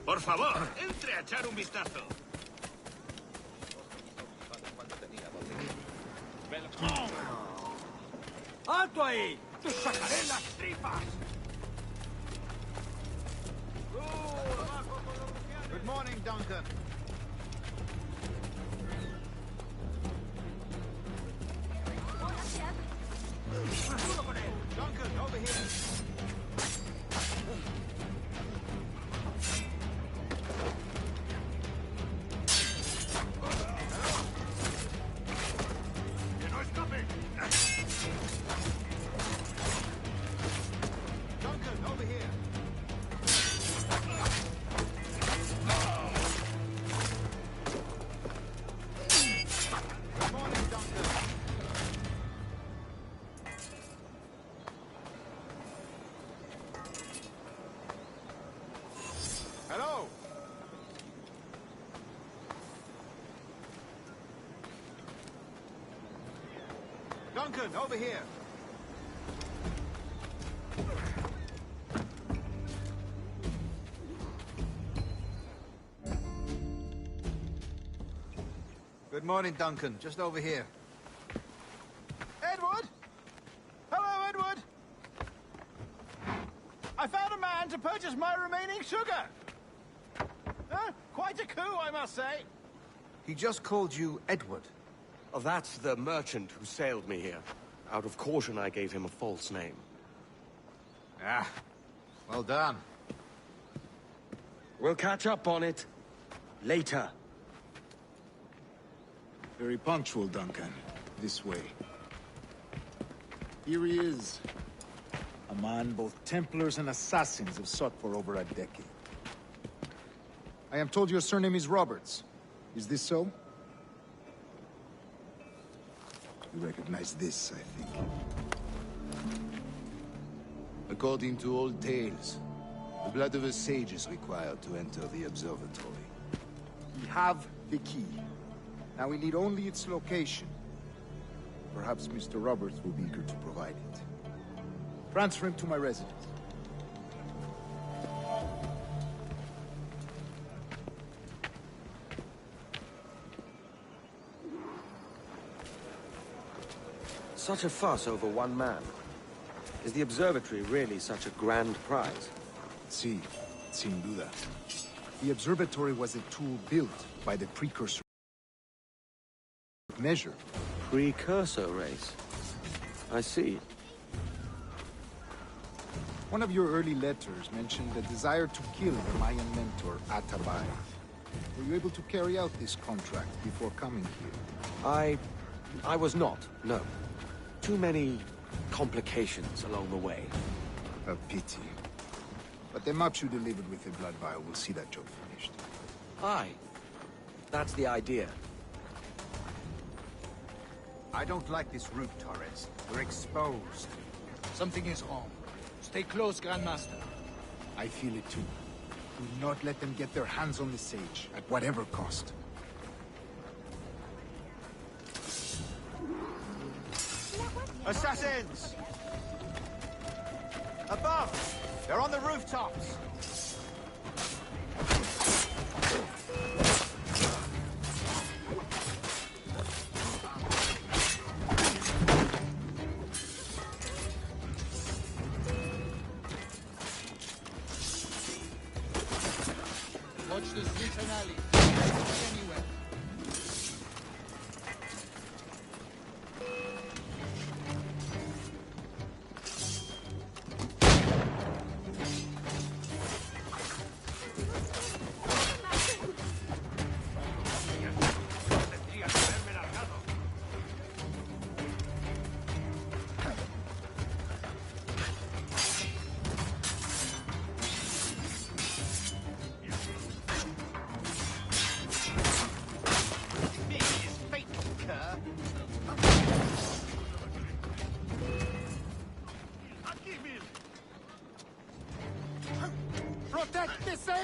[SPEAKER 8] Por favor, entre a echar un vistazo.
[SPEAKER 3] ¡Alto ahí! ¡Te sacaré las tripas!
[SPEAKER 15] Good morning, Duncan. Duncan, over here.
[SPEAKER 8] ¡Que no escape!
[SPEAKER 15] Duncan, over here. Good morning, Duncan. Hello. Duncan, over here. Good morning, Duncan. Just over here.
[SPEAKER 3] Edward? Hello, Edward! I found a man to purchase my remaining sugar! Huh? Quite a coup, I must say.
[SPEAKER 15] He just called you Edward.
[SPEAKER 16] Oh, that's the merchant who sailed me here. Out of caution, I gave him a false name.
[SPEAKER 15] Ah, well done.
[SPEAKER 16] We'll catch up on it later.
[SPEAKER 17] Very punctual, Duncan. This way. Here he is. A man both Templars and Assassins have sought for over a decade. I am told your surname is Roberts. Is this so? You recognize this, I think.
[SPEAKER 14] According to old tales, the blood of a sage is required to enter the observatory.
[SPEAKER 17] We have the key. Now we need only its location. Perhaps Mr. Roberts will be eager to provide it. Transfer him to my residence.
[SPEAKER 16] Such a fuss over one man. Is the observatory really such a grand prize?
[SPEAKER 17] Sí, sin duda. The observatory was a tool built by the precursor measure.
[SPEAKER 16] Precursor race. I see.
[SPEAKER 17] One of your early letters mentioned the desire to kill the Mayan mentor, Atabay. Were you able to carry out this contract before coming here?
[SPEAKER 16] I was not, no. Too many complications along the way.
[SPEAKER 17] A pity. But the maps you delivered with the blood vial will see that job finished.
[SPEAKER 16] Aye. That's the idea.
[SPEAKER 15] I don't like this route, Torres. We're exposed.
[SPEAKER 3] Something is wrong. Stay close, Grandmaster.
[SPEAKER 17] I feel it too. Do not let them get their hands on the sage, at whatever cost.
[SPEAKER 3] Assassins! Above! They're on the rooftops!
[SPEAKER 8] 16!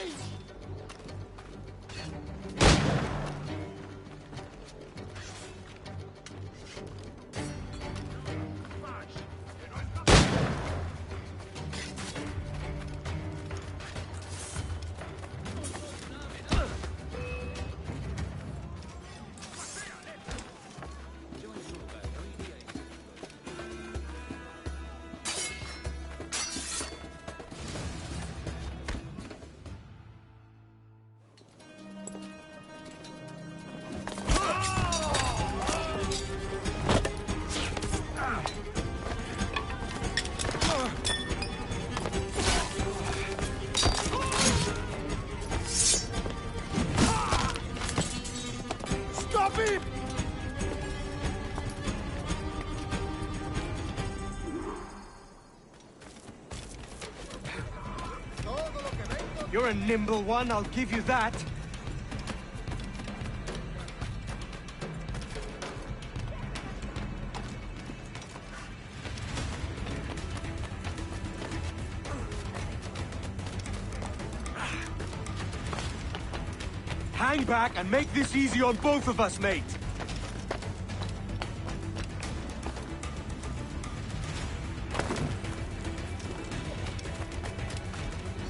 [SPEAKER 8] Stop him!
[SPEAKER 16] You're a nimble one, I'll give you that. Hang back and make this easy on both of us, mate.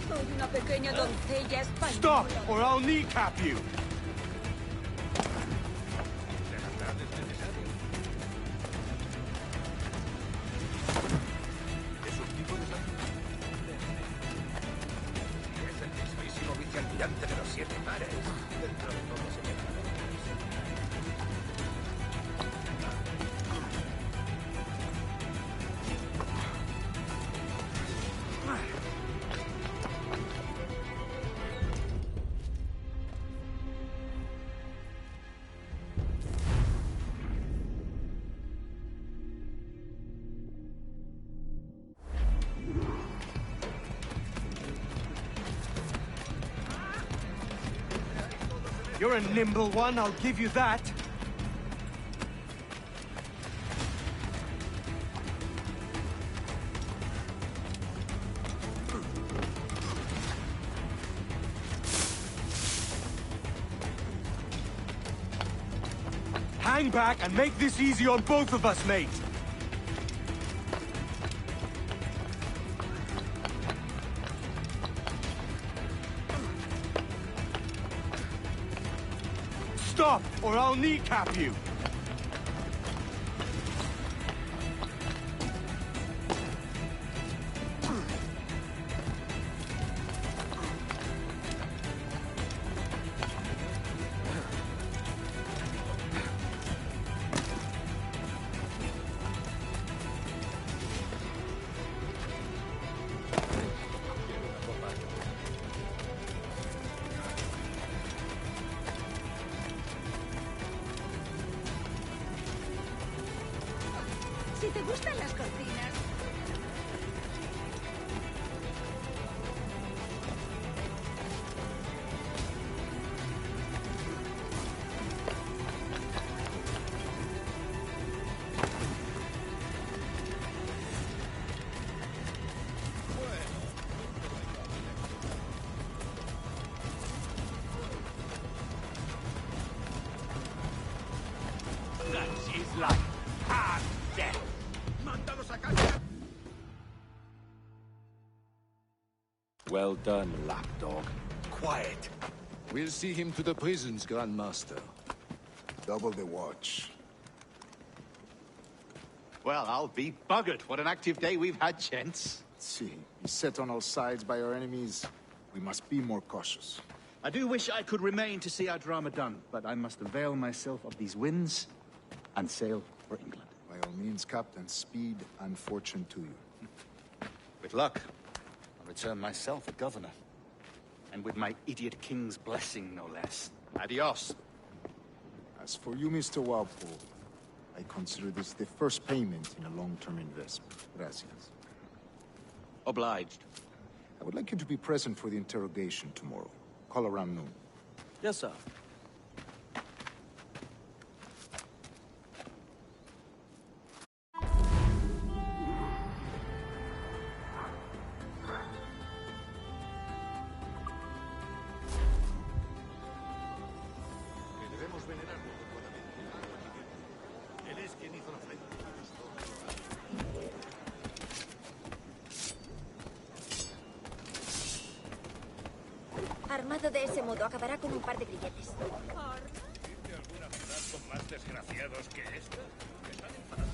[SPEAKER 19] Soy una pequeña doncella española.
[SPEAKER 16] Stop, or I'll kneecap you.
[SPEAKER 12] Es el mismísimo vicealmirante de los 7 mares. Dentro de todo se queda.
[SPEAKER 16] You're a nimble one, I'll give you that. Hang back and make this easy on both of us, mate. Stop, or I'll kneecap you.
[SPEAKER 19] Si te gustan las cocinas.
[SPEAKER 8] She's like hard death. Mándalos a casa.
[SPEAKER 20] Well done, lapdog.
[SPEAKER 12] Quiet.
[SPEAKER 14] We'll see him to the prisons, Grandmaster.
[SPEAKER 17] Double the watch.
[SPEAKER 3] Well, I'll be buggered. What an active day we've had, gents.
[SPEAKER 17] See, beset on all sides by our enemies. We must be more cautious.
[SPEAKER 3] I do wish I could remain to see our drama done, but I must avail myself of these winds and sail for England.
[SPEAKER 17] By all means, Captain, speed and fortune to you.
[SPEAKER 3] With luck, I'll return myself a governor. And with my idiot king's blessing, no less. Adios.
[SPEAKER 17] As for you, Mr. Walpole, I consider this the first payment in a long-term investment. Gracias.
[SPEAKER 3] Obliged.
[SPEAKER 17] I would like you to be present for the interrogation tomorrow. Call around noon.
[SPEAKER 3] Yes, sir.
[SPEAKER 9] continuado de ese modo, acabará con un par de grilletes.
[SPEAKER 8] ¿Existe alguna ciudad con más desgraciados que esta? Están enfadados.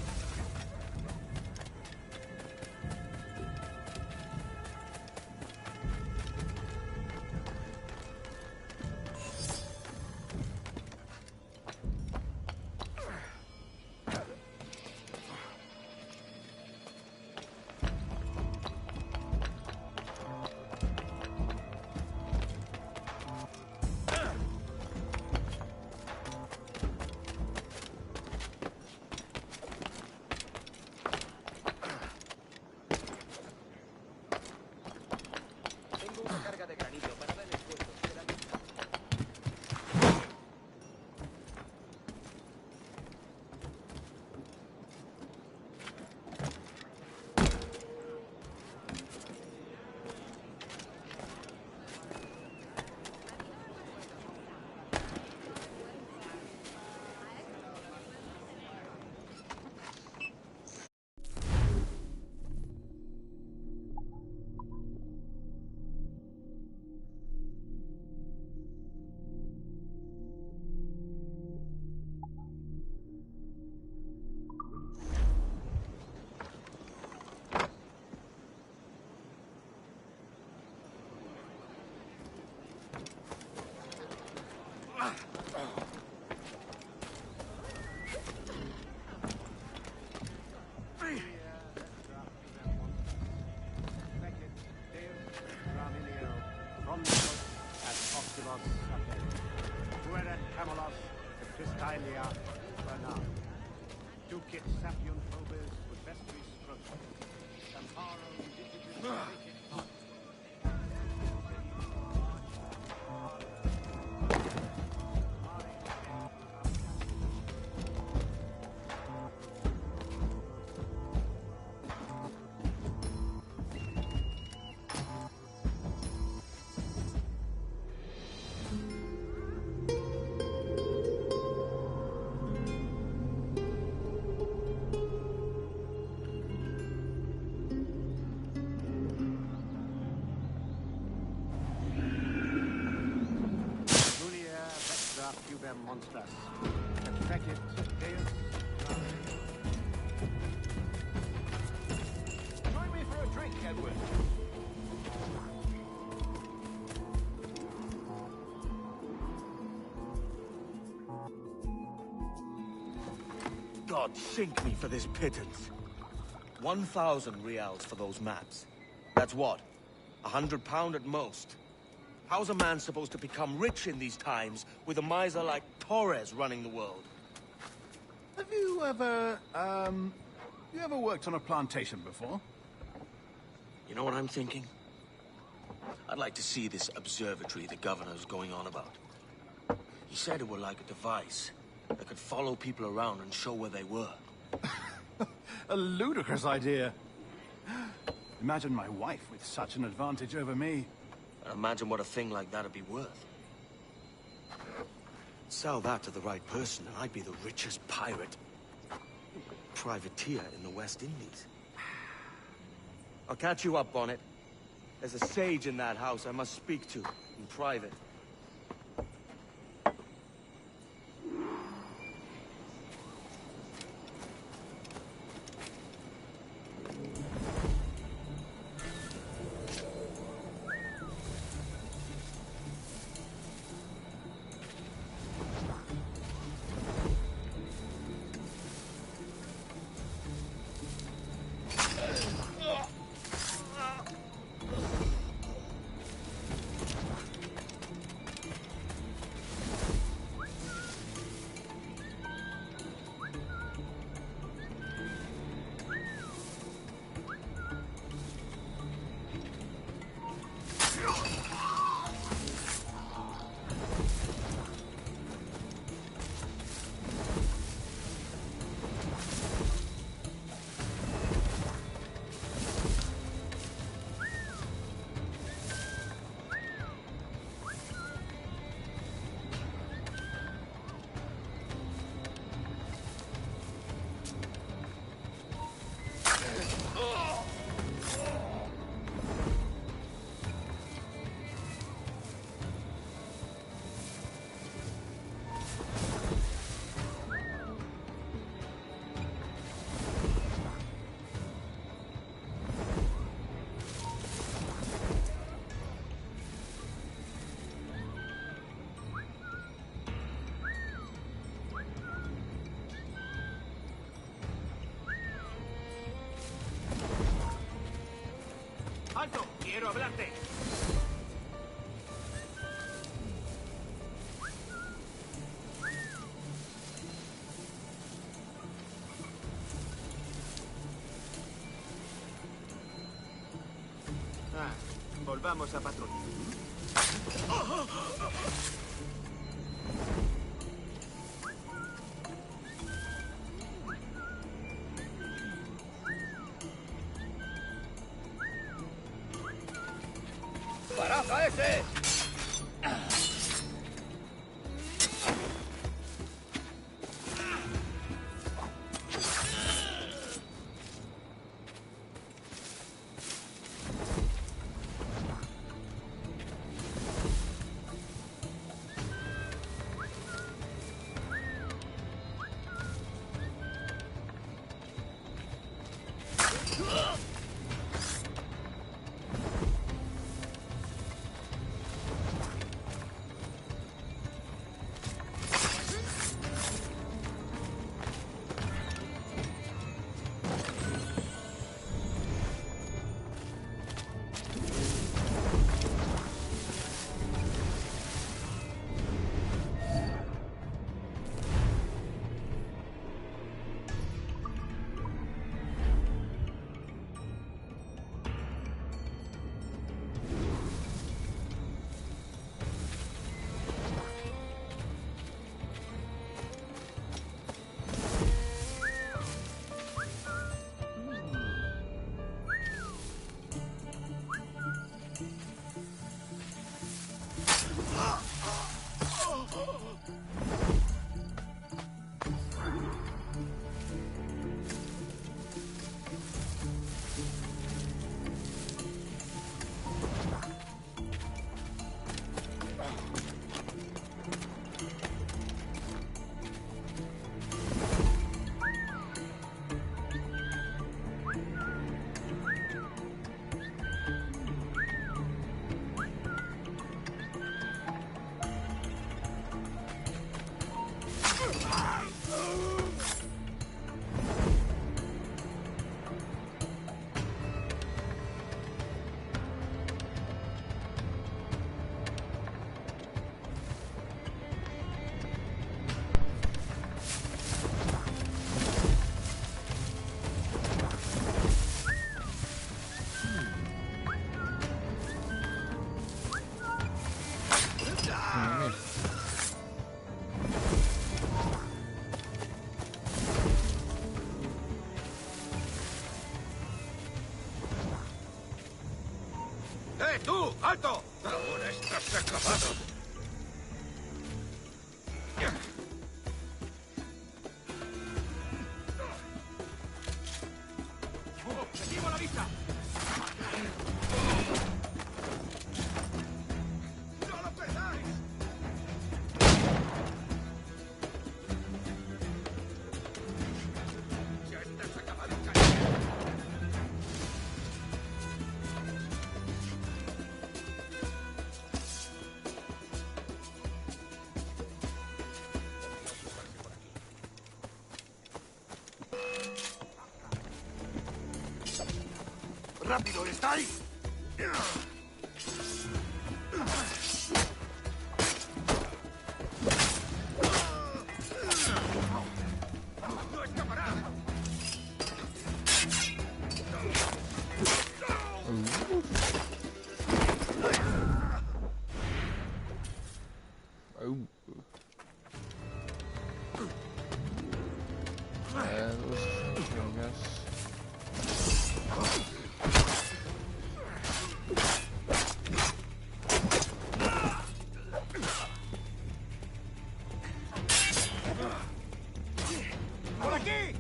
[SPEAKER 11] Tengo una carga de granito para dar el puesto.
[SPEAKER 3] monsters. Expected Deus. Join me for a drink, Edward.
[SPEAKER 16] God sink me for this pittance. 1,000 reals for those maps. That's what? £100 at most. How's a man supposed to become rich in these times with a miser like Torres running the world?
[SPEAKER 3] Have you ever worked on a plantation before?
[SPEAKER 16] You know what I'm thinking? I'd like to see this observatory the governor's going on about. He said it were like a device that could follow people around and show where they were.
[SPEAKER 3] A ludicrous idea. Imagine my wife with such an advantage over me.
[SPEAKER 16] And imagine what a thing like that'd be worth. Sell that to the right person and I'd be the richest pirate. Privateer in the West Indies. I'll catch you up on it. There's a sage in that house I must speak to in private.
[SPEAKER 11] quiero hablarte.
[SPEAKER 13] Volvamos a patrulla.
[SPEAKER 11] ¡Parad a ese! ¡Tú! ¡Alto! Ahora estás acabado. ¡Objetivo a la vista! ¡No lo perdáis! ¡Ya estás acabado, cariño!
[SPEAKER 8] ¡Rápido, estáis!
[SPEAKER 11] ¡No escapará!
[SPEAKER 8] ¡Por aquí!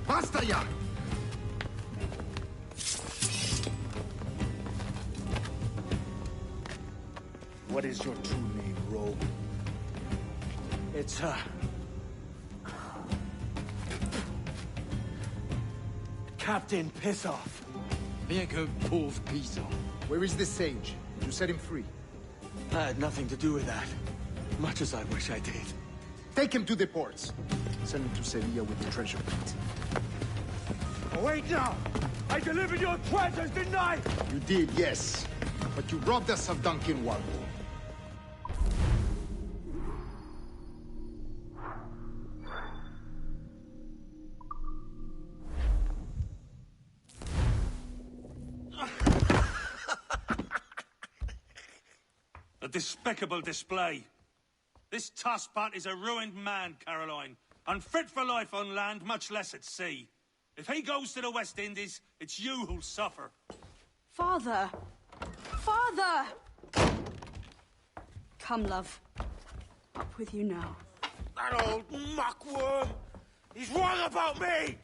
[SPEAKER 11] ¡Basta ya!
[SPEAKER 8] What is your true name, rogue?
[SPEAKER 16] It's, Captain Pissoff.
[SPEAKER 14] Bien que pauvre paysan.
[SPEAKER 17] Where is the sage? Did you set him free?
[SPEAKER 16] I had nothing to do with that. Much as I wish I did.
[SPEAKER 17] Take him to the ports. Send him to Sevilla with the treasure plate.
[SPEAKER 8] Oh, wait now! I delivered your treasures, didn't I?
[SPEAKER 17] You did, yes. But you robbed us of Duncan Warmore.
[SPEAKER 21] A despicable display. This tosspot is a ruined man, Caroline. Unfit for life on land, much less at sea. If he goes to the West Indies, it's you who'll suffer.
[SPEAKER 22] Father! Father! Come, love. Up with you now.
[SPEAKER 8] That old muckworm! He's wrong about me!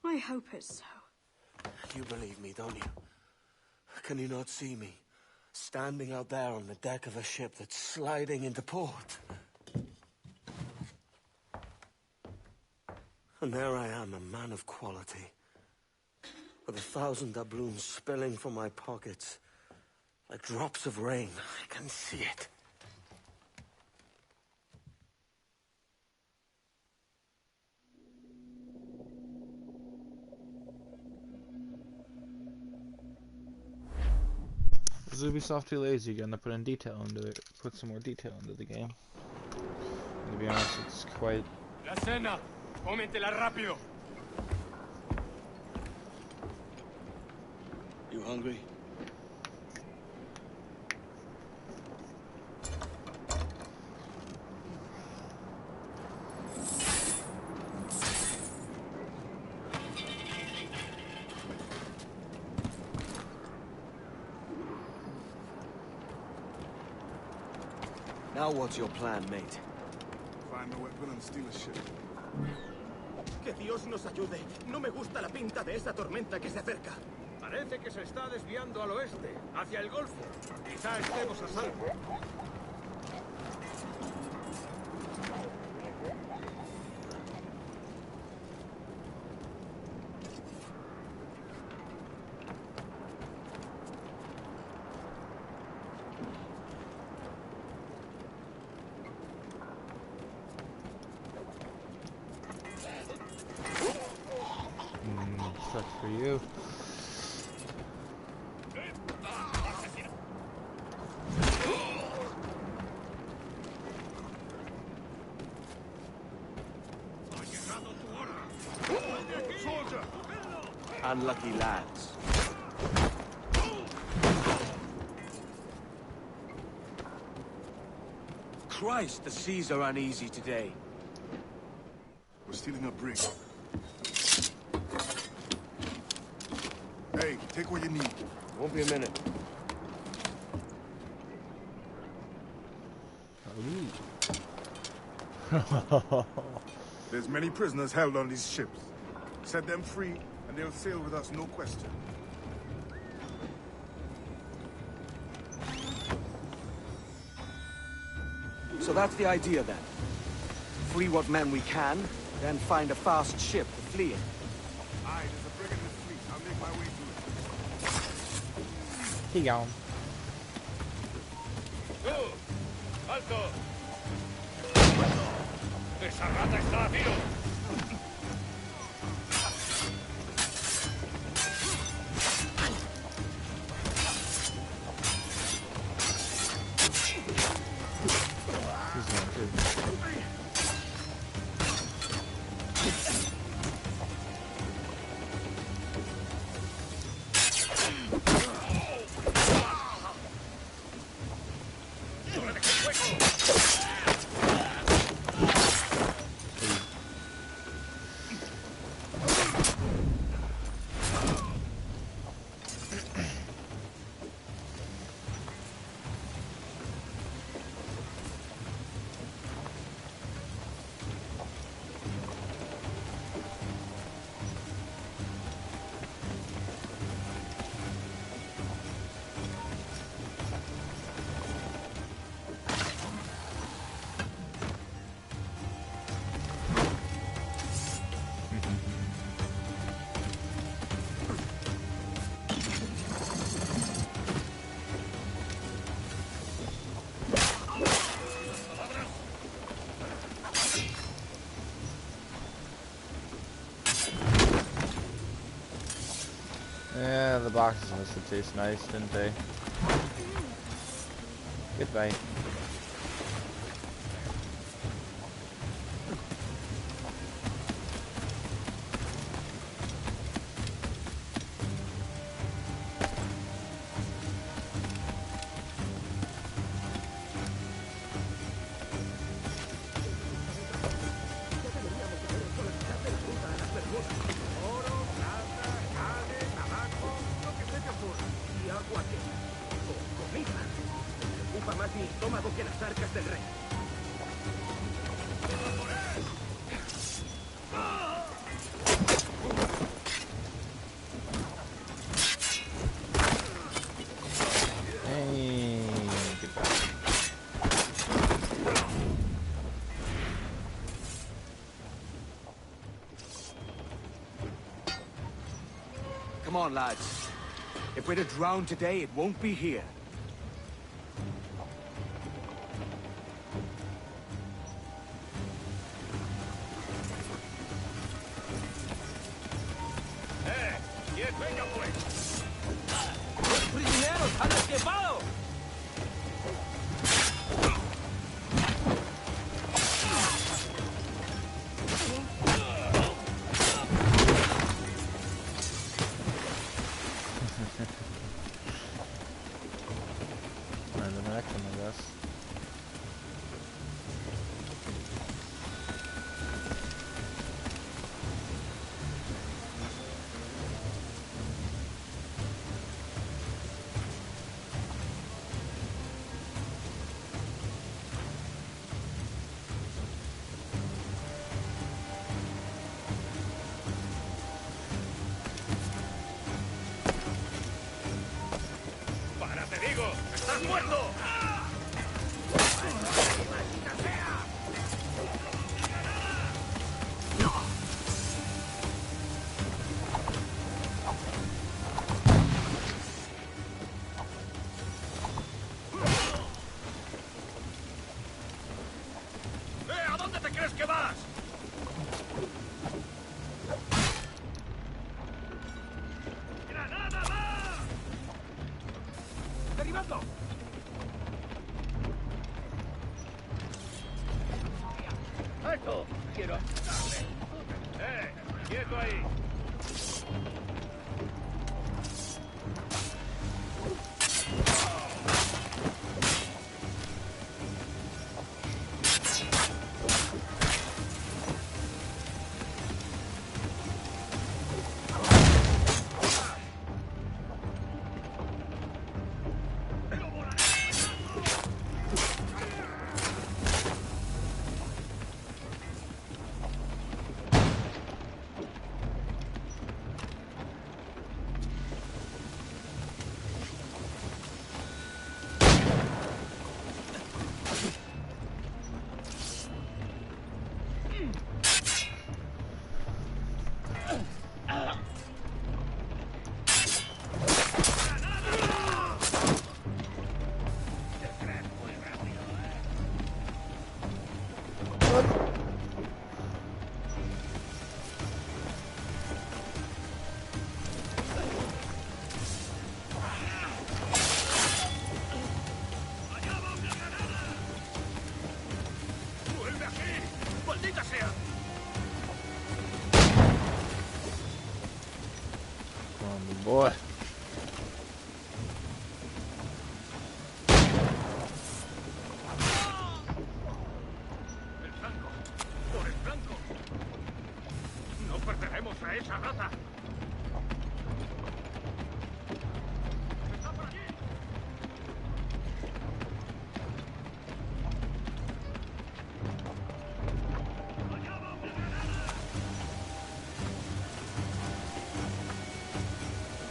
[SPEAKER 22] I hope it's so.
[SPEAKER 16] You believe me, don't you? Can you not see me? Standing out there on the deck of a ship that's sliding into port. And there I am, a man of quality. With 1,000 doubloons spilling from my pockets. Like drops of rain. I can see it.
[SPEAKER 23] Is Ubisoft too lazy? Gonna put in detail into it. Put some more detail into the game. And to be honest, it's quite.
[SPEAKER 8] La cena. Cómetela rápido.
[SPEAKER 16] You hungry? Now what's your plan, mate?
[SPEAKER 8] Find a weapon and steal a ship.
[SPEAKER 11] Que Dios nos ayude. No me gusta la pinta de esa tormenta que se acerca.
[SPEAKER 18] Parece que se está desviando al oeste, hacia el Golfo. Quizá estemos a salvo.
[SPEAKER 23] Sucks for you.
[SPEAKER 16] Unlucky lads. Christ, the seas are uneasy today.
[SPEAKER 8] We're stealing a brig. Hey, take what you need.
[SPEAKER 16] Won't be a minute.
[SPEAKER 8] There's many prisoners held on these ships. Set them free, and they'll sail with us, no question.
[SPEAKER 16] So that's the idea, then. Free what men we can, then find a fast ship to flee in.
[SPEAKER 8] Aye, there's a brig in the fleet. I'll make my way to it.
[SPEAKER 23] He gone.
[SPEAKER 18] ¡Alto! ¡Esa rata está a tiro!
[SPEAKER 23] Yeah, the boxes must have tasted nice, didn't they? Goodbye.
[SPEAKER 16] Come on, lads. If we're to drown today, it won't be here.
[SPEAKER 18] Venga, pues.
[SPEAKER 11] ¡Los prisioneros han escapado!
[SPEAKER 18] ¡Estás muerto! ¿A dónde te crees que vas? ¡Granada va! ¡Derribadlo! ¡Alto! ¡Quiero apuntarle! ¡Quieto ahí!
[SPEAKER 23] Boy.
[SPEAKER 18] ¡El flanco! ¡Por el flanco! ¡No perderemos a esa raza! ¡Está por allí!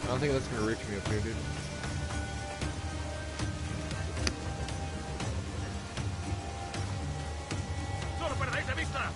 [SPEAKER 23] I don't think that's gonna reach me up here, dude.
[SPEAKER 18] ¡No lo perdáis de vista!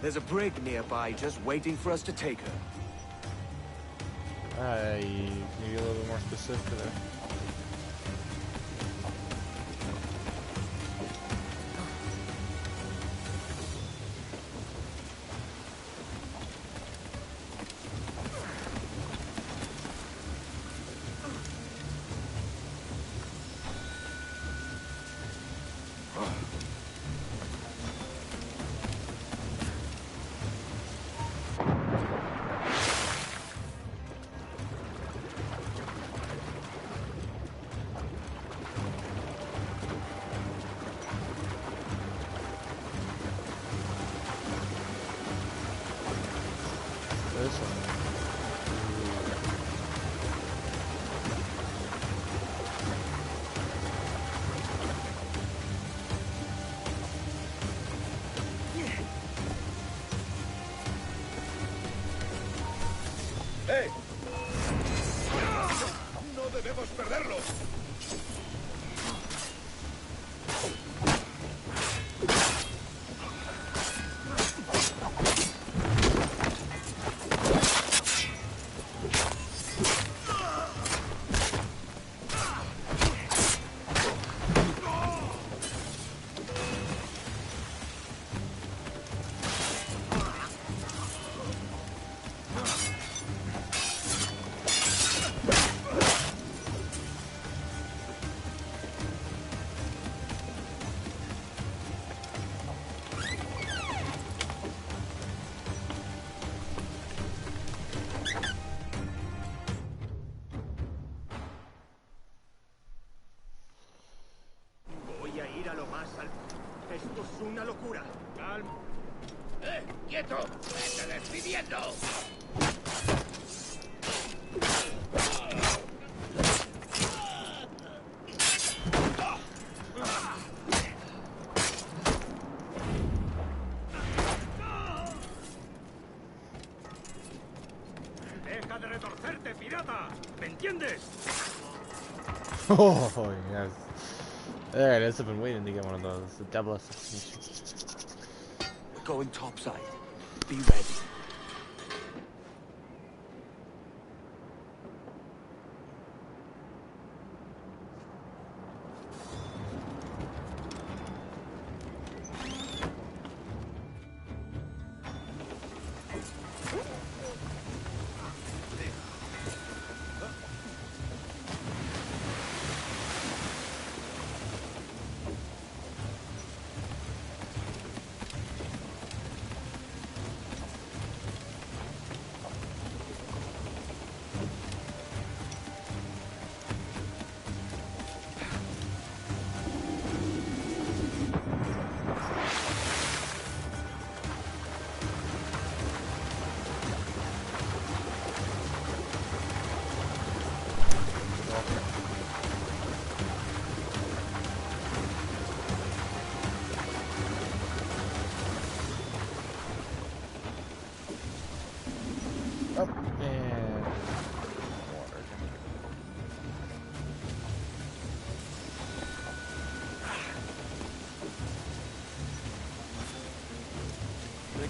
[SPEAKER 16] There's a brig nearby just waiting for us to take her.
[SPEAKER 23] Maybe a little bit more specific there.
[SPEAKER 12] ¡Eh! ¡No debemos perderlo!
[SPEAKER 18] Voy a ir a lo más alto. Esto es una locura. Calma.
[SPEAKER 12] ¡Quieto! ¡Vete despidiendo!
[SPEAKER 18] ¡Deja de retorcerte, pirata! ¿Me entiendes?
[SPEAKER 23] Oh, yes. There it is. I've been waiting to get one of those. The double assassination.
[SPEAKER 16] We're going topside. Be ready.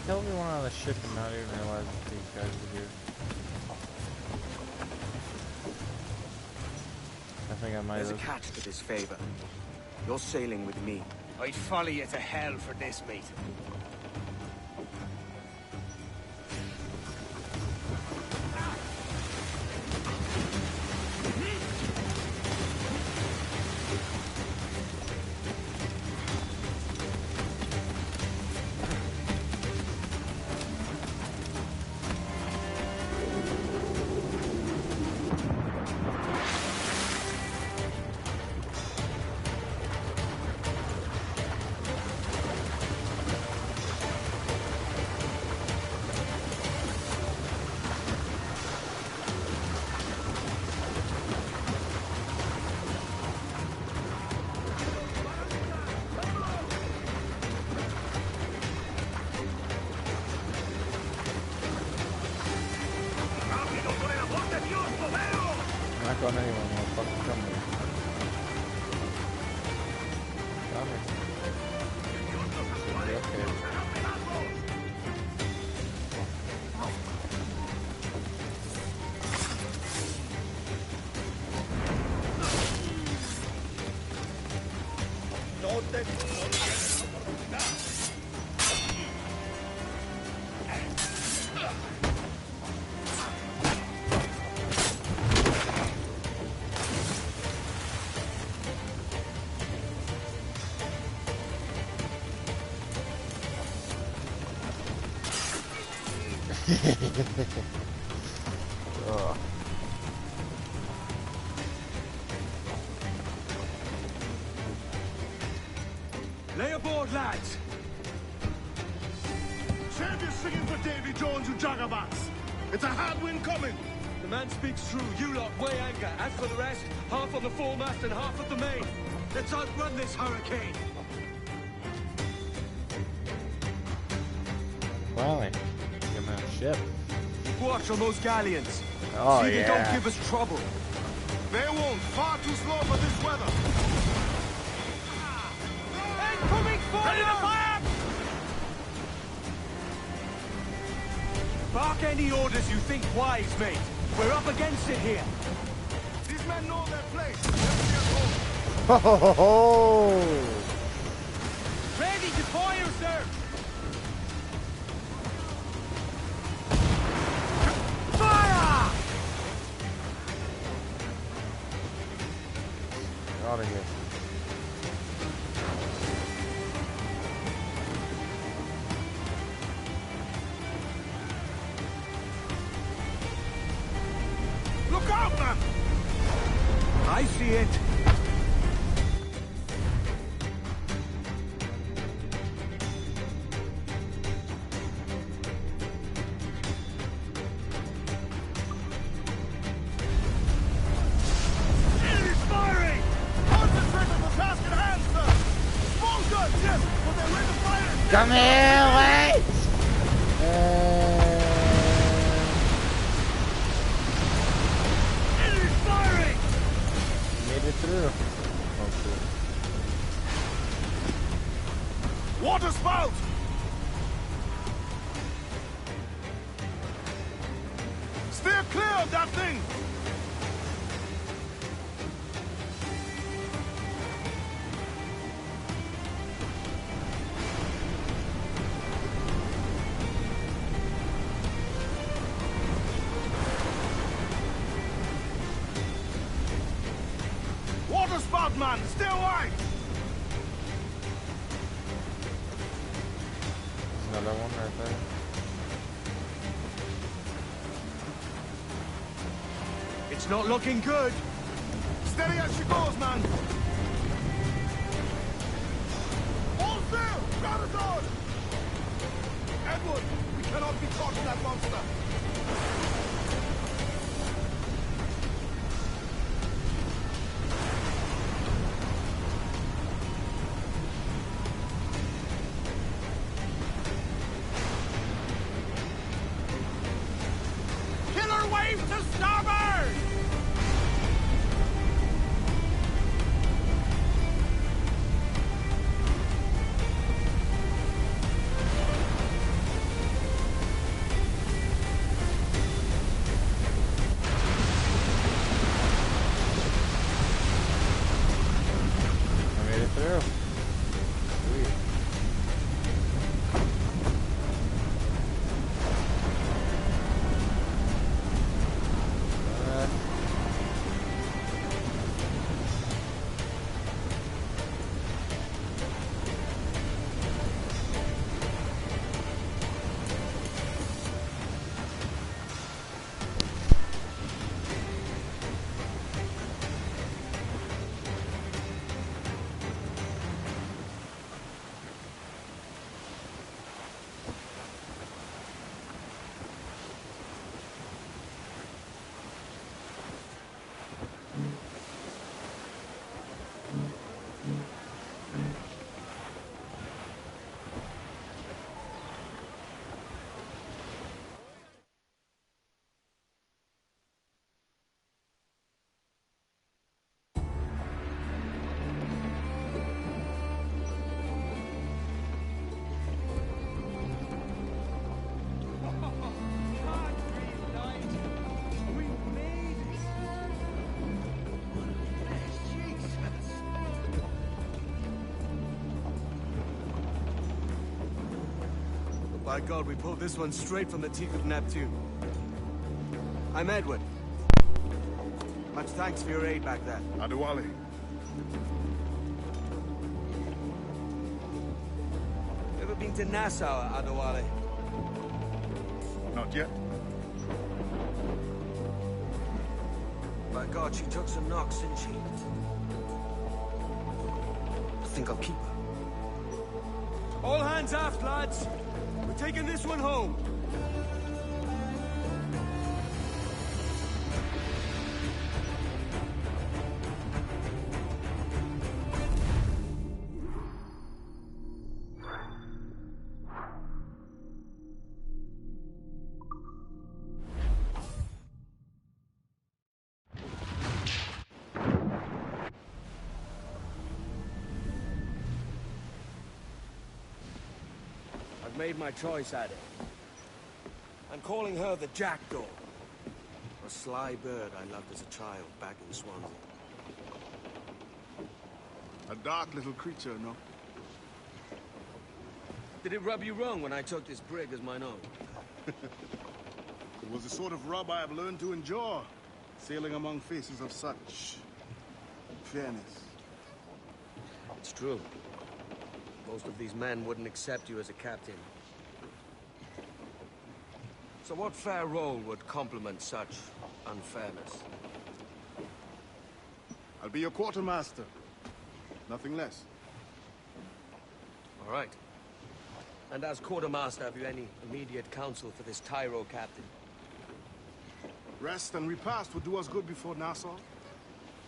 [SPEAKER 23] Kill everyone on the ship and not even realize that these guys are here. I think I might
[SPEAKER 16] There's a
[SPEAKER 23] have.
[SPEAKER 16] catch to this favor. You're sailing with me.
[SPEAKER 18] I'd follow you to hell for this, mate.
[SPEAKER 23] Ugh.
[SPEAKER 8] Lay aboard, lads! Save your singing for Davy Jones, you jagabats! It's a hard wind coming!
[SPEAKER 16] The man speaks true. You lot weigh anchor. As for the rest, half on the foremast and half at the main. Let's outrun this hurricane.
[SPEAKER 23] Finally, get my own ship.
[SPEAKER 16] Watch on those galleons.
[SPEAKER 23] Oh,
[SPEAKER 16] See they
[SPEAKER 23] yeah.
[SPEAKER 16] don't give us trouble.
[SPEAKER 8] They won't. Far too slow for this weather.
[SPEAKER 16] Incoming fire!
[SPEAKER 8] Ready to fire!
[SPEAKER 16] Bark any orders you think wise, mate. We're up against it here.
[SPEAKER 8] These men know their place. Let's get home.
[SPEAKER 23] Ho ho ho ho!
[SPEAKER 16] Ready to fire, sir! Fire!
[SPEAKER 23] Get out of here.
[SPEAKER 8] Look out, man!
[SPEAKER 16] I see it.
[SPEAKER 8] Enemy's firing! Concentrate on the task at hand, sir! Small guns, yes, but they're ready to fire!
[SPEAKER 23] Come here, wait!
[SPEAKER 8] Enemy's firing!
[SPEAKER 23] Made it through. Oh, cool.
[SPEAKER 8] Water spout! Steer clear of that thing! Water spout, man! Stay wide!
[SPEAKER 23] There's another one right there.
[SPEAKER 16] It's not looking good.
[SPEAKER 8] Steady as she goes, man! All sail! Got it on! Edward, we cannot be caught in that monster! Killer wave to starboard!
[SPEAKER 23] I made it through. Sweet.
[SPEAKER 16] By God, we pulled this one straight from the teeth of Neptune. I'm Edward. Much thanks for your aid back there.
[SPEAKER 8] Adewale.
[SPEAKER 16] Ever been to Nassau, Adewale?
[SPEAKER 1] Not yet.
[SPEAKER 16] By God, she took some knocks, didn't she? I think I'll keep her. All hands aft, lads. We're taking this one home. Made my choice at it. I'm calling her the Jackdaw. A sly bird I loved as a child back in Swansea.
[SPEAKER 1] A dark little creature, no?
[SPEAKER 16] Did it rub you wrong when I took this brig as mine own?
[SPEAKER 1] It was the sort of rub I have learned to endure, sailing among faces of such fairness.
[SPEAKER 16] It's true. Most of these men wouldn't accept you as a captain. So what fair role would complement such unfairness?
[SPEAKER 1] I'll be your quartermaster. Nothing less.
[SPEAKER 16] All right. And as quartermaster, have you any immediate counsel for this Tyro captain?
[SPEAKER 1] Rest and repast would do us good before Nassau.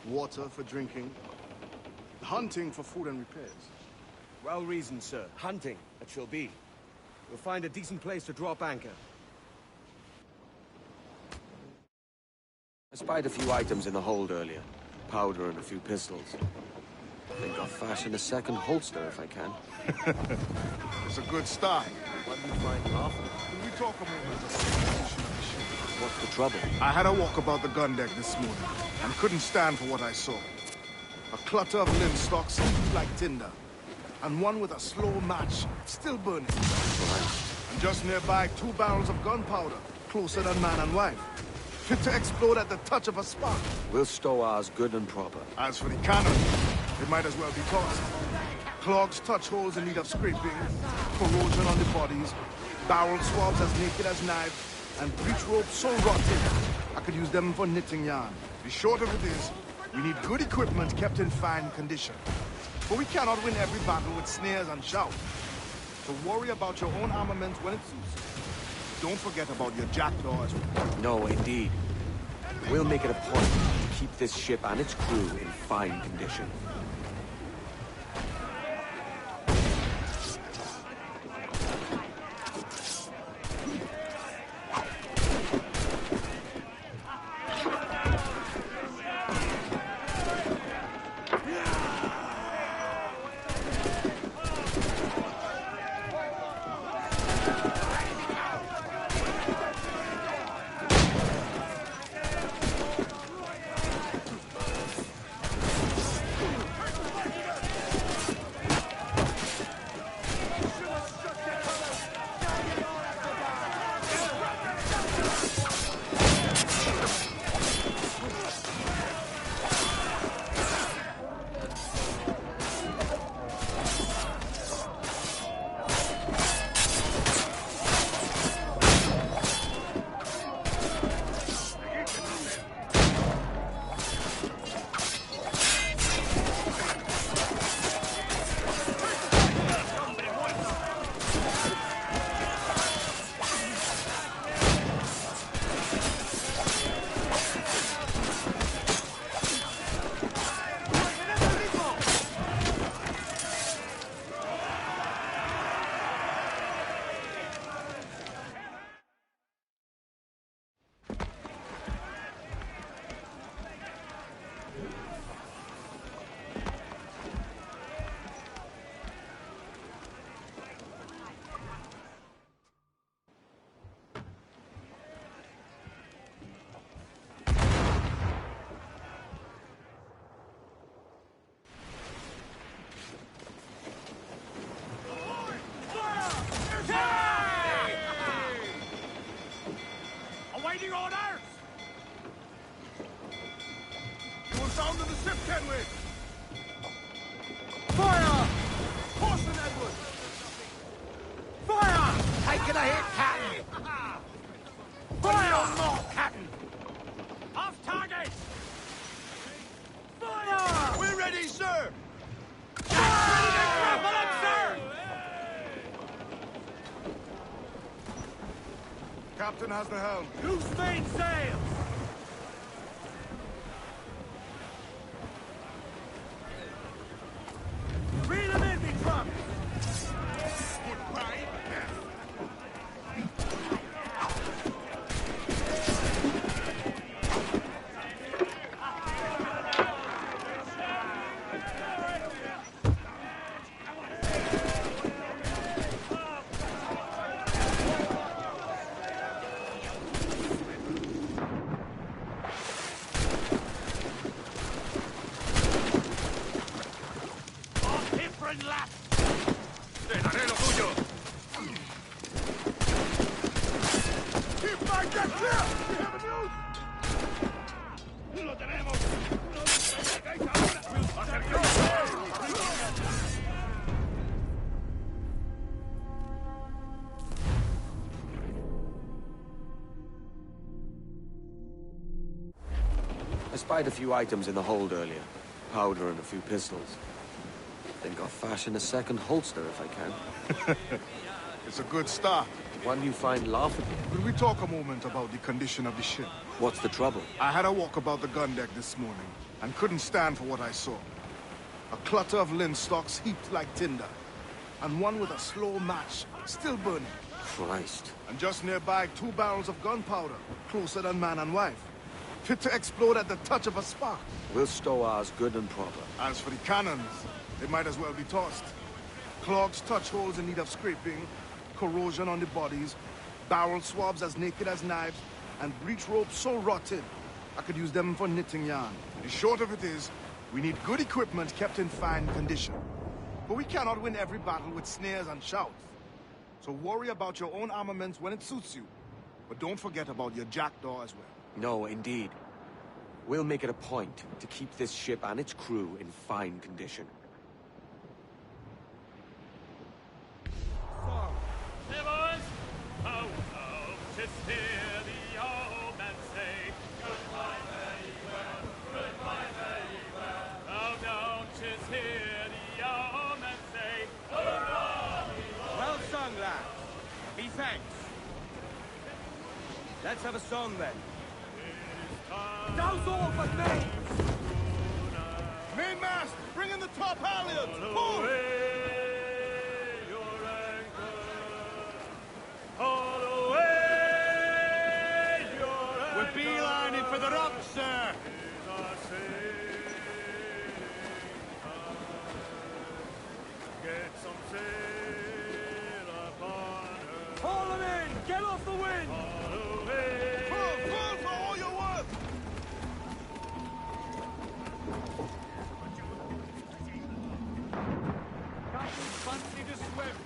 [SPEAKER 1] Water for drinking. Hunting for food and repairs.
[SPEAKER 16] Well reasoned, sir. Hunting, it shall be. We'll find a decent place to drop anchor. I spied a few items in the hold earlier. Powder and a few pistols. I think I'll fashion a second holster if I can.
[SPEAKER 1] It's a good start.
[SPEAKER 16] What do you find lawful?
[SPEAKER 1] Can we talk about the position of the ship?
[SPEAKER 16] What's the trouble?
[SPEAKER 1] I had a walk about the gun deck this morning and couldn't stand for what I saw. A clutter of linstocks like tinder. And one with a slow match, still burning. And just nearby, 2 barrels of gunpowder, closer than man and wife. Fit to explode at the touch of a spark.
[SPEAKER 16] We'll stow ours good and proper.
[SPEAKER 1] As for the cannon, it might as well be tossed. Clogs touch holes in need of scraping, corrosion on the bodies, barrel swabs as naked as knives, and breech ropes so rotten, I could use them for knitting yarn. The short of it is, we need good equipment kept in fine condition. But we cannot win every battle with snares and shouts. So worry about your own armament when it suits. Don't forget about your jackdaw as well.
[SPEAKER 16] No, indeed. We'll make it a point to keep this ship and its crew in fine condition.
[SPEAKER 18] Awaiting orders! We'll sound to the ship, can we? Fire! Caution, Edward! Fire! Taking a hit, Captain!
[SPEAKER 1] Captain has the helm.
[SPEAKER 18] Loose main sails! Reel them in, me truck!
[SPEAKER 1] Goodbye, death.
[SPEAKER 18] Different lap!
[SPEAKER 1] Te daré lo tuyo. Keep my deck clear! We have a news!
[SPEAKER 18] ¡Lo tenemos! ¡No nos pegáis ahora! ¡Acercaos!
[SPEAKER 16] I spied a few items in the hold earlier. Powder and a few pistols. Think I'll fashion a second holster if I can.
[SPEAKER 1] It's a good start.
[SPEAKER 16] One you find laughable.
[SPEAKER 1] Will we talk a moment about the condition of the ship?
[SPEAKER 16] What's the trouble?
[SPEAKER 1] I had a walk about the gun deck this morning and couldn't stand for what I saw. A clutter of linstocks heaped like tinder, and one with a slow match still burning.
[SPEAKER 16] Christ.
[SPEAKER 1] And just nearby, 2 barrels of gunpowder, closer than man and wife, fit to explode at the touch of a spark.
[SPEAKER 16] We'll stow ours good and proper.
[SPEAKER 1] As for the cannons, they might as well be tossed. Clogs touch holes in need of scraping, corrosion on the bodies, barrel swabs as naked as knives, and breech ropes so rotted, I could use them for knitting yarn. The short of it is, we need good equipment kept in fine condition. But we cannot win every battle with snares and shouts. So worry about your own armaments when it suits you. But don't forget about your jackdaw as well.
[SPEAKER 16] No, indeed. We'll make it a point to keep this ship and its crew in fine condition.
[SPEAKER 18] Hey, boys! Oh, oh, just hear the old man say, goodbye, very well, goodbye, very well. Oh, don't just hear the old man say, goodbye,
[SPEAKER 4] Well sung, lads. Be thanks. Let's have a song then.
[SPEAKER 18] Douse all but me!
[SPEAKER 1] Mainmast, bring in the top halyards! Pull!
[SPEAKER 18] We're beelining for the rocks, sir!
[SPEAKER 21] Get some sail upon her.
[SPEAKER 18] Haul them in! Get off the wind!
[SPEAKER 1] Pull for all you're worth!
[SPEAKER 18] Captain, fancy to swim!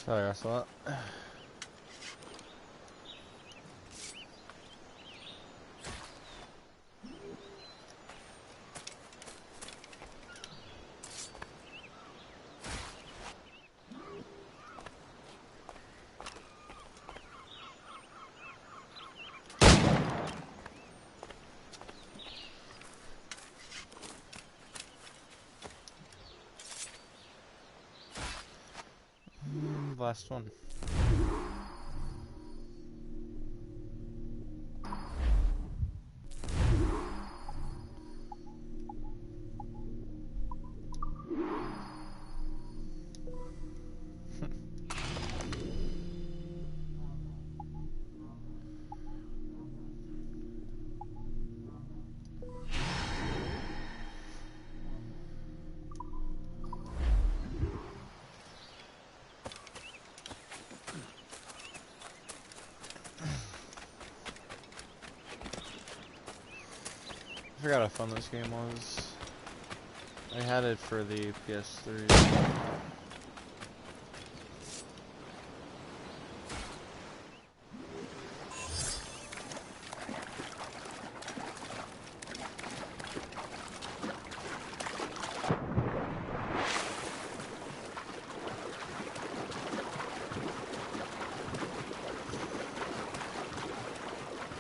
[SPEAKER 23] Sorry, I saw it. last one. I forgot how fun this game was. I had it for the PS3.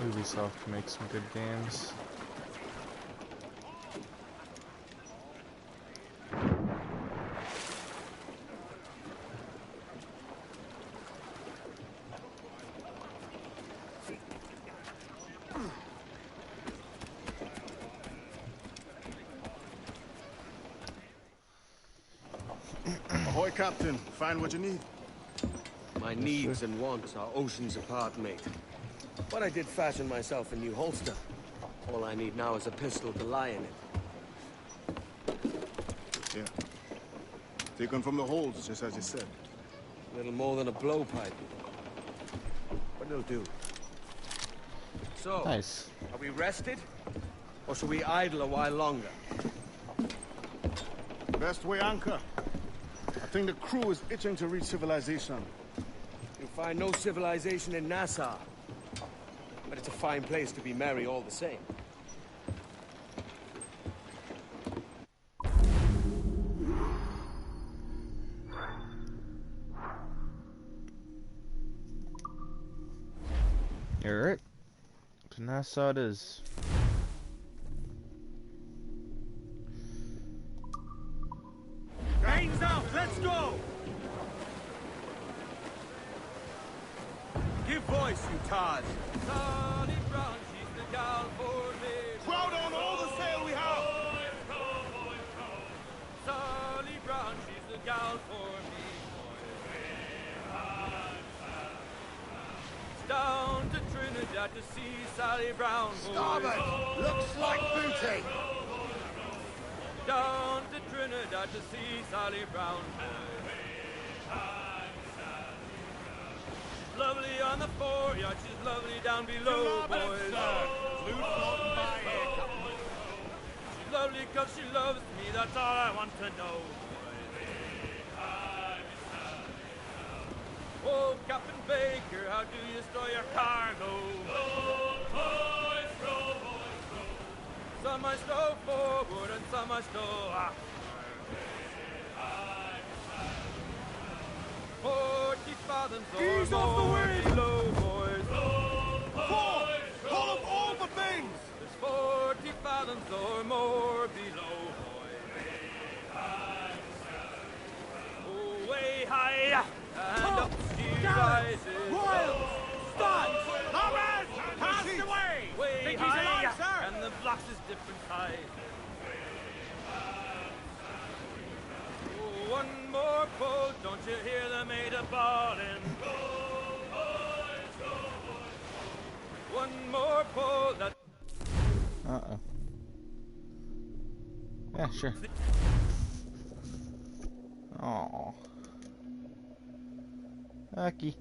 [SPEAKER 23] Ubisoft can make some good games.
[SPEAKER 1] Ahoy, Captain. Find what you need.
[SPEAKER 16] My needs and wants are oceans apart, mate. But I did fashion myself a new holster. All I need now is a pistol to lie in it.
[SPEAKER 1] Yeah. Taken from the holds, just as you said.
[SPEAKER 16] Little more than a blowpipe. But it'll do. So,
[SPEAKER 23] nice.
[SPEAKER 16] Are we rested? Or shall we idle a while longer?
[SPEAKER 1] Best way anchor. I think the crew is itching to reach civilization.
[SPEAKER 16] You'll find no civilization in Nassau. But it's a fine place to be merry all the same.
[SPEAKER 23] Alright. To Nassau it is.
[SPEAKER 21] Gains out, let's go!
[SPEAKER 16] Give voice, you Tars.
[SPEAKER 18] Charlie Brown, she's the gal for me.
[SPEAKER 1] Crowd on all the sail we have!
[SPEAKER 18] Charlie Brown, she's the gal for me. Down to Trinidad to see Sally Brown.
[SPEAKER 8] Starboard! Looks like booty!
[SPEAKER 18] Down to Trinidad to see Sally Brown. She's lovely on the foreyard, she's lovely down below, boys. She's lovely 'cause she loves me, that's all I want to know. Oh, Captain Baker, how do you store your cargo? Some I stow forward and some I stow aft. 40 fathoms or
[SPEAKER 1] Ease off the
[SPEAKER 18] more
[SPEAKER 1] wind!
[SPEAKER 18] below, boys.
[SPEAKER 1] Pull up all the things!
[SPEAKER 18] There's 40 fathoms or more below, boys. Oh, way high and up she rises.
[SPEAKER 1] Royals! Studs!
[SPEAKER 21] Lopez! Pass away!
[SPEAKER 18] Way
[SPEAKER 21] Think he's
[SPEAKER 18] high
[SPEAKER 21] alive, sir?
[SPEAKER 18] and the blocks is different size. Oh, one more pull, don't you hear the mate a bawling? One more pull, that...
[SPEAKER 23] Uh-oh. Yeah, sure. Aww. Lucky.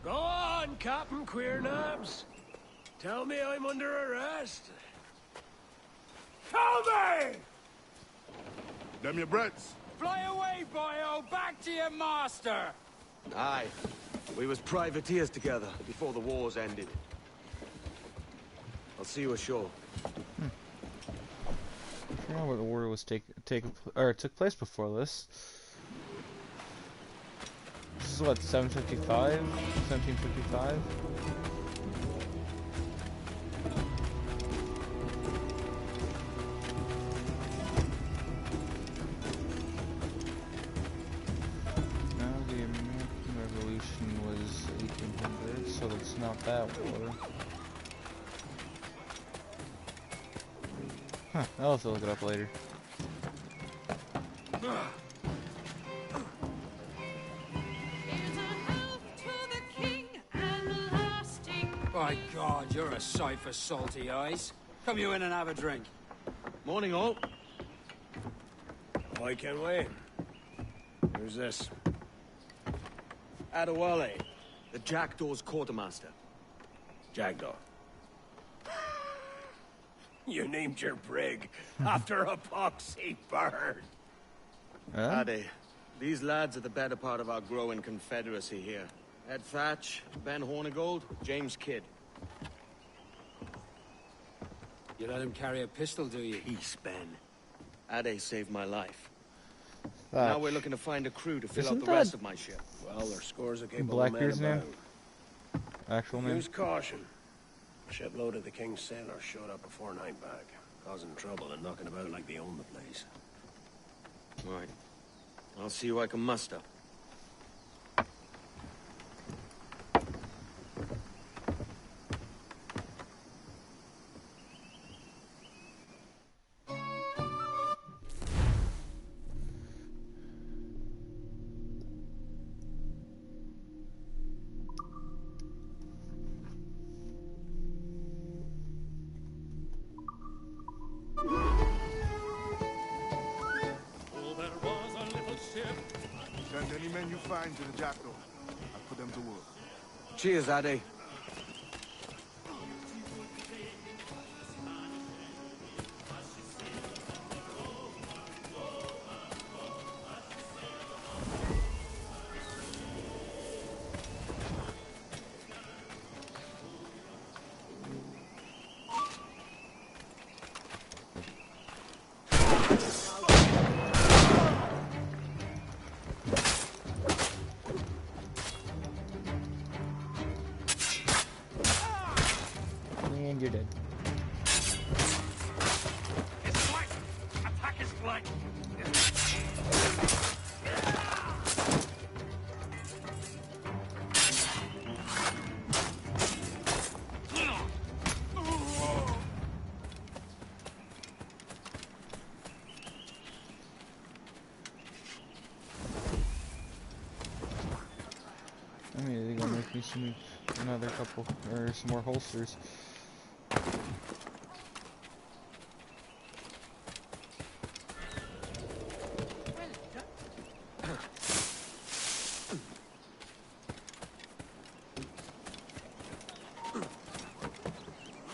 [SPEAKER 21] Go on, Captain Queernabs. Tell me I'm under arrest. Tell me!
[SPEAKER 1] Them your breads.
[SPEAKER 18] Fly away, boyo! Back to your master!
[SPEAKER 16] Aye. We was privateers together before the wars ended. I'll see you ashore.
[SPEAKER 23] I forgot what the war was took place before this. This is what, 755? 1755? It's not that water. Huh, I'll have to look it up later.
[SPEAKER 11] By God, you're a sight for salty eyes. Come you in and have a drink.
[SPEAKER 16] Morning, all.
[SPEAKER 8] I can wait. Who's this?
[SPEAKER 16] Adewale, the Jackdaw's quartermaster.
[SPEAKER 8] Jackdaw. You named your brig after a poxy bird.
[SPEAKER 23] Huh?
[SPEAKER 16] Ade, these lads are the better part of our growing confederacy here. Ed Thatch, Ben Hornigold, James Kidd.
[SPEAKER 11] You let him carry a pistol, do you?
[SPEAKER 8] Peace, Ben.
[SPEAKER 16] Ade saved my life.
[SPEAKER 23] Thatch.
[SPEAKER 16] Now we're looking to find a crew to fill
[SPEAKER 23] Isn't
[SPEAKER 16] out the
[SPEAKER 23] that
[SPEAKER 16] rest of my ship.
[SPEAKER 8] Well, there's scores of capable
[SPEAKER 23] Blackbeard's
[SPEAKER 8] men
[SPEAKER 23] name?
[SPEAKER 8] about.
[SPEAKER 23] Actual name?
[SPEAKER 8] Use caution. A shipload of the King's sailors showed up before nightback, causing trouble and knocking about like they own the place.
[SPEAKER 16] Right. I'll see who I can muster.
[SPEAKER 1] Send any men you find to the Jackdaw. I'll put them to work.
[SPEAKER 16] Cheers, Ade.
[SPEAKER 23] And you're dead.
[SPEAKER 21] It's flank! Attack his flank!
[SPEAKER 23] I mean, they're gonna make me another couple, or some more holsters.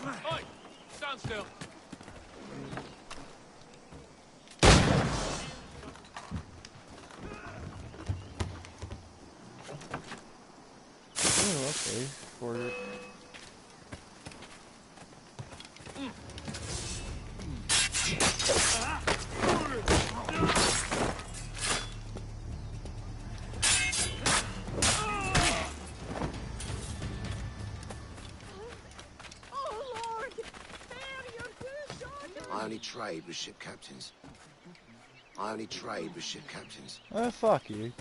[SPEAKER 18] Oi! Stand still.
[SPEAKER 23] Oh, okay. For it.
[SPEAKER 2] I only trade with ship captains. I only trade with ship captains.
[SPEAKER 23] Oh, fuck you.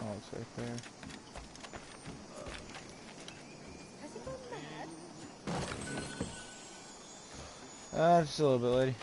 [SPEAKER 23] Oh, it's right there. Just a little bit, lady.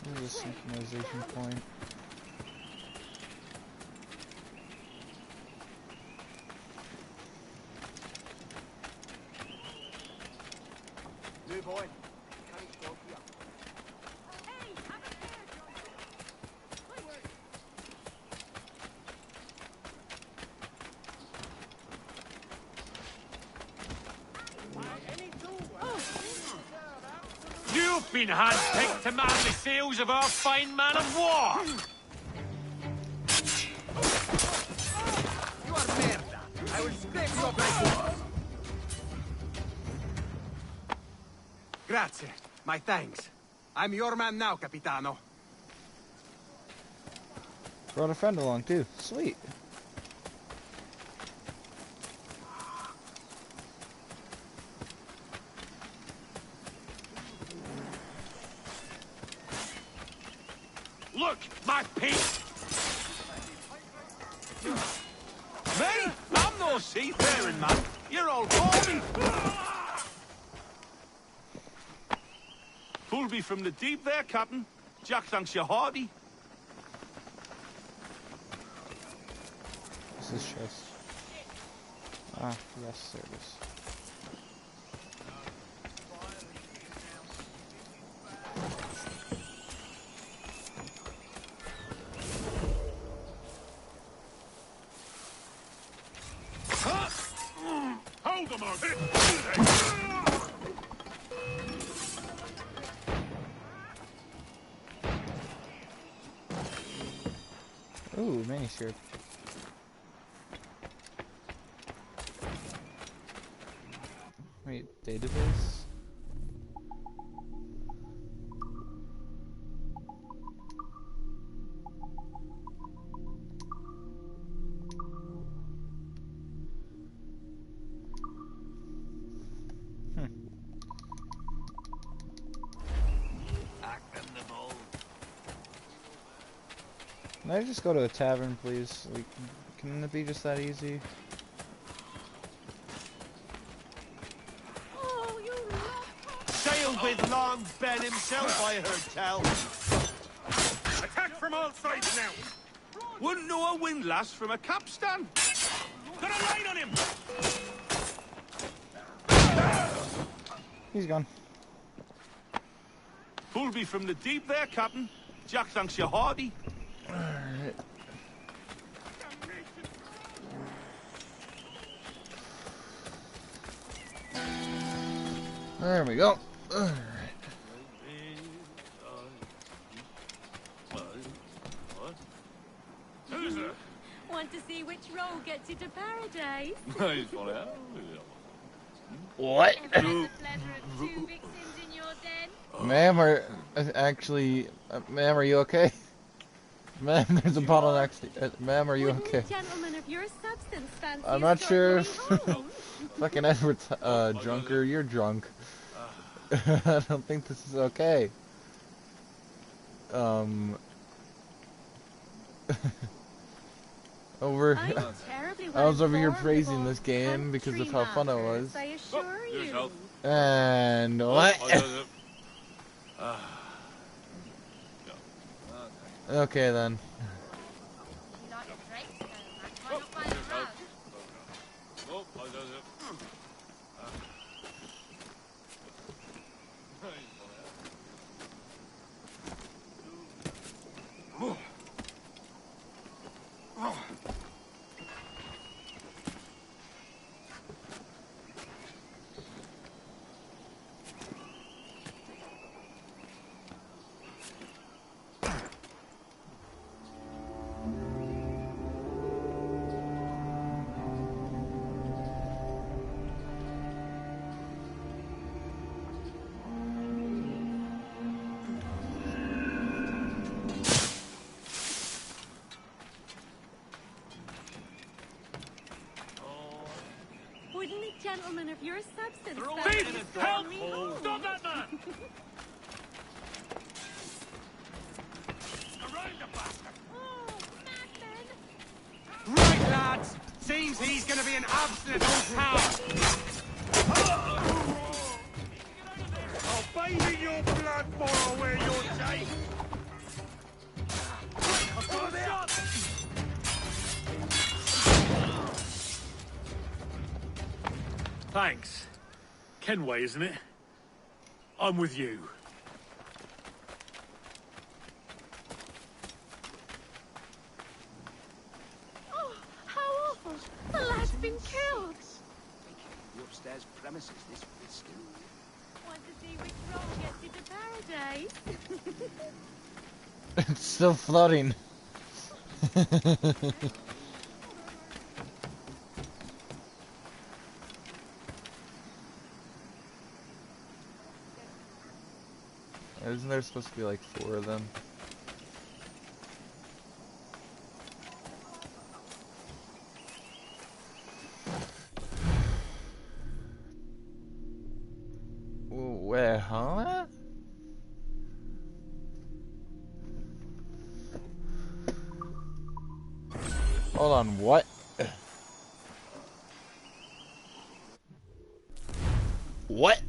[SPEAKER 23] There's a synchronization point.
[SPEAKER 8] Move on.
[SPEAKER 18] been handpicked to man the sails of our fine man of war.
[SPEAKER 11] You are merda. I will scrape you up like this. Grazie. My thanks. I'm your man now, Capitano.
[SPEAKER 23] Brought a friend along too. Sweet.
[SPEAKER 18] Look, my piece.
[SPEAKER 21] Me? I'm no seafaring man. You're all balmy. Pulled me from the deep there, Captain. Jack thanks you hearty.
[SPEAKER 23] This is just... Ah, yes, service.
[SPEAKER 18] Hold them on.
[SPEAKER 23] Ooh, manuscript. Wait, database? Can I just go to a tavern, please? Like, can it be just that easy?
[SPEAKER 21] Sailed with Long Ben himself, I heard tell.
[SPEAKER 18] Attack from all sides now.
[SPEAKER 21] Wouldn't know a windlass from a capstan.
[SPEAKER 18] Got a line on him.
[SPEAKER 23] He's gone.
[SPEAKER 21] Pulled me from the deep there, Captain. Jack thanks you hearty.
[SPEAKER 23] Alright. There we go. Alright.
[SPEAKER 5] Want to see which roll gets you to paradise?
[SPEAKER 23] What?
[SPEAKER 5] Ever had the pleasure of 2 vixens in your den?
[SPEAKER 23] Ma'am, ma'am, are you okay? Ma'am, there's a bottle next to you. Ma'am, are you okay?
[SPEAKER 5] Gentlemen of your substance fancy
[SPEAKER 23] I'm not sure if...
[SPEAKER 5] home?
[SPEAKER 23] Fucking Edward's drunker, you're drunk. I don't think this is okay. I was over here praising this game because of how fun it was.
[SPEAKER 5] I assure you.
[SPEAKER 23] And what? Okay then.
[SPEAKER 5] Wouldn't the gentleman of your substance
[SPEAKER 18] Thief! Help! Stop that man! Around the bastard!
[SPEAKER 11] Right, lads. Seems he's going to be an absolute town.
[SPEAKER 18] I'll bathe in your blood more I'll wear your chain! Over there! Thanks. Kenway, isn't it? I'm with you.
[SPEAKER 5] Oh, how awful! The lad's been killed!
[SPEAKER 2] The upstairs premises, this whiskey.
[SPEAKER 5] Want to see which roll gets you to paradise?
[SPEAKER 23] It's still floating. Isn't there supposed to be like 4 of them? Where, huh? Hold on, what? What?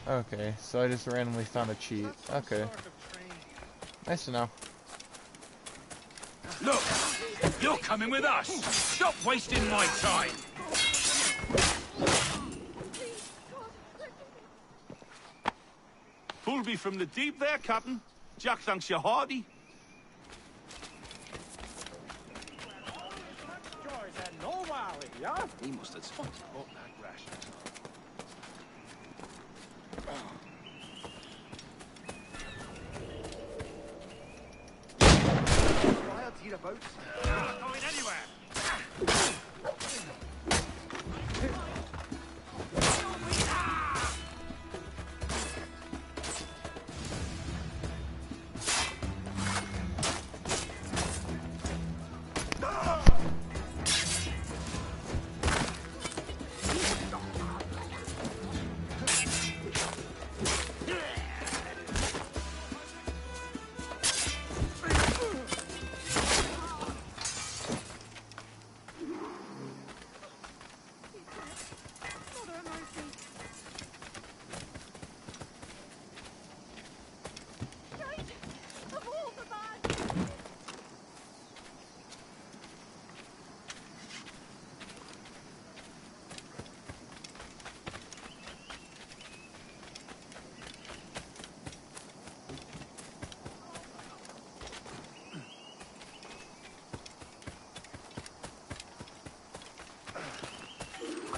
[SPEAKER 23] Okay, so I just randomly found a cheat. Okay. Nice to know.
[SPEAKER 21] Look! You're coming with us! Stop wasting my time! Pulled me from the deep there, Captain. Jack thanks you hearty.
[SPEAKER 14] He must have spotted that ration.
[SPEAKER 1] Riots hereabouts.
[SPEAKER 21] Not going anywhere!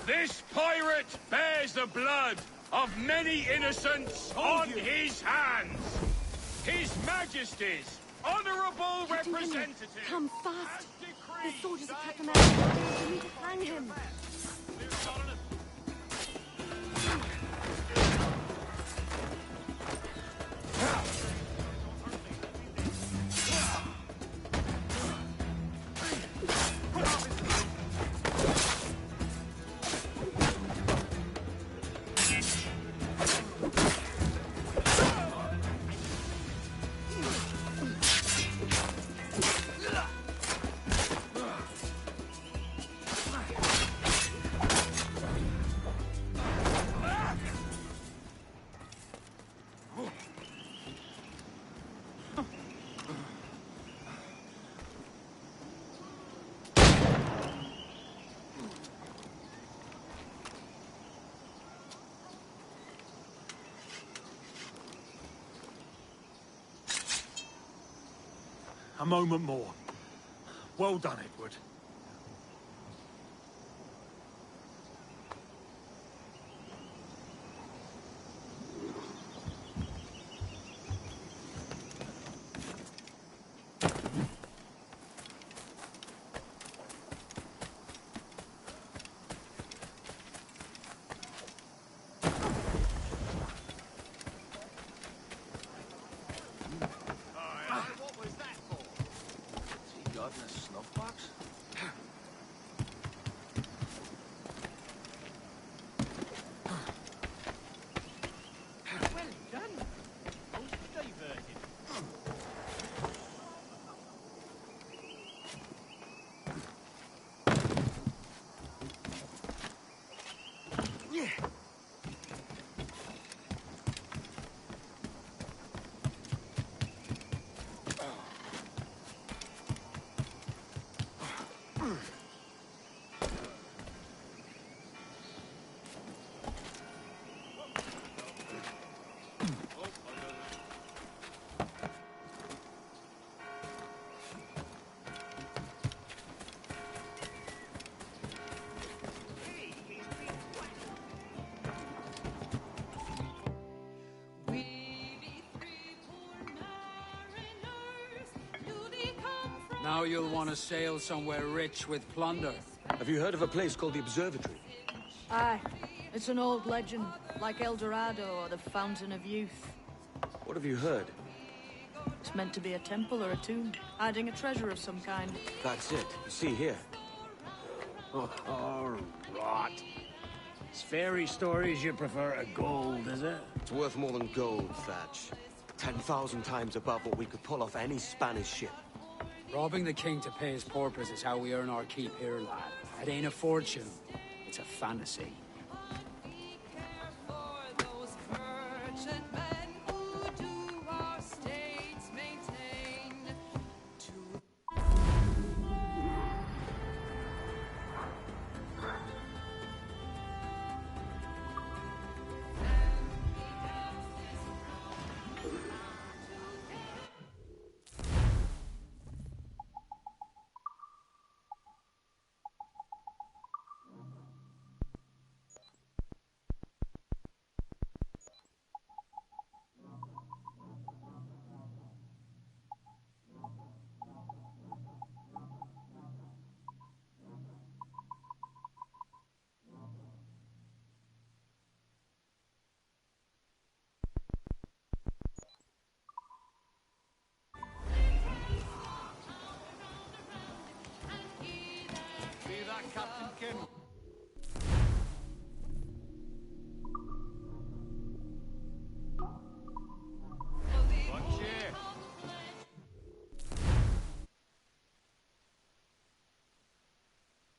[SPEAKER 21] This pirate bears the blood of many innocents on his hands. His Majesty's honourable representative.
[SPEAKER 5] Come fast. The soldiers have kept him out. We need to hang him.
[SPEAKER 21] A moment more. Well done, Edward.
[SPEAKER 14] Got in a snuff box?
[SPEAKER 6] Now you'll want to sail somewhere rich with plunder.
[SPEAKER 16] Have you heard of a place called the Observatory?
[SPEAKER 7] Aye. It's an old legend, like El Dorado or the Fountain of Youth.
[SPEAKER 16] What have you heard?
[SPEAKER 7] It's meant to be a temple or a tomb, hiding a treasure of some kind.
[SPEAKER 16] That's it. You see here.
[SPEAKER 6] Oh, rot. It's fairy stories you prefer to gold, is it?
[SPEAKER 16] It's worth more than gold, Thatch. 10,000 times above what we could pull off any Spanish ship.
[SPEAKER 6] Robbing the king to pay his porpoise is how we earn our keep here, lad. It ain't a fortune. It's a fantasy.
[SPEAKER 1] See that, Captain Kim?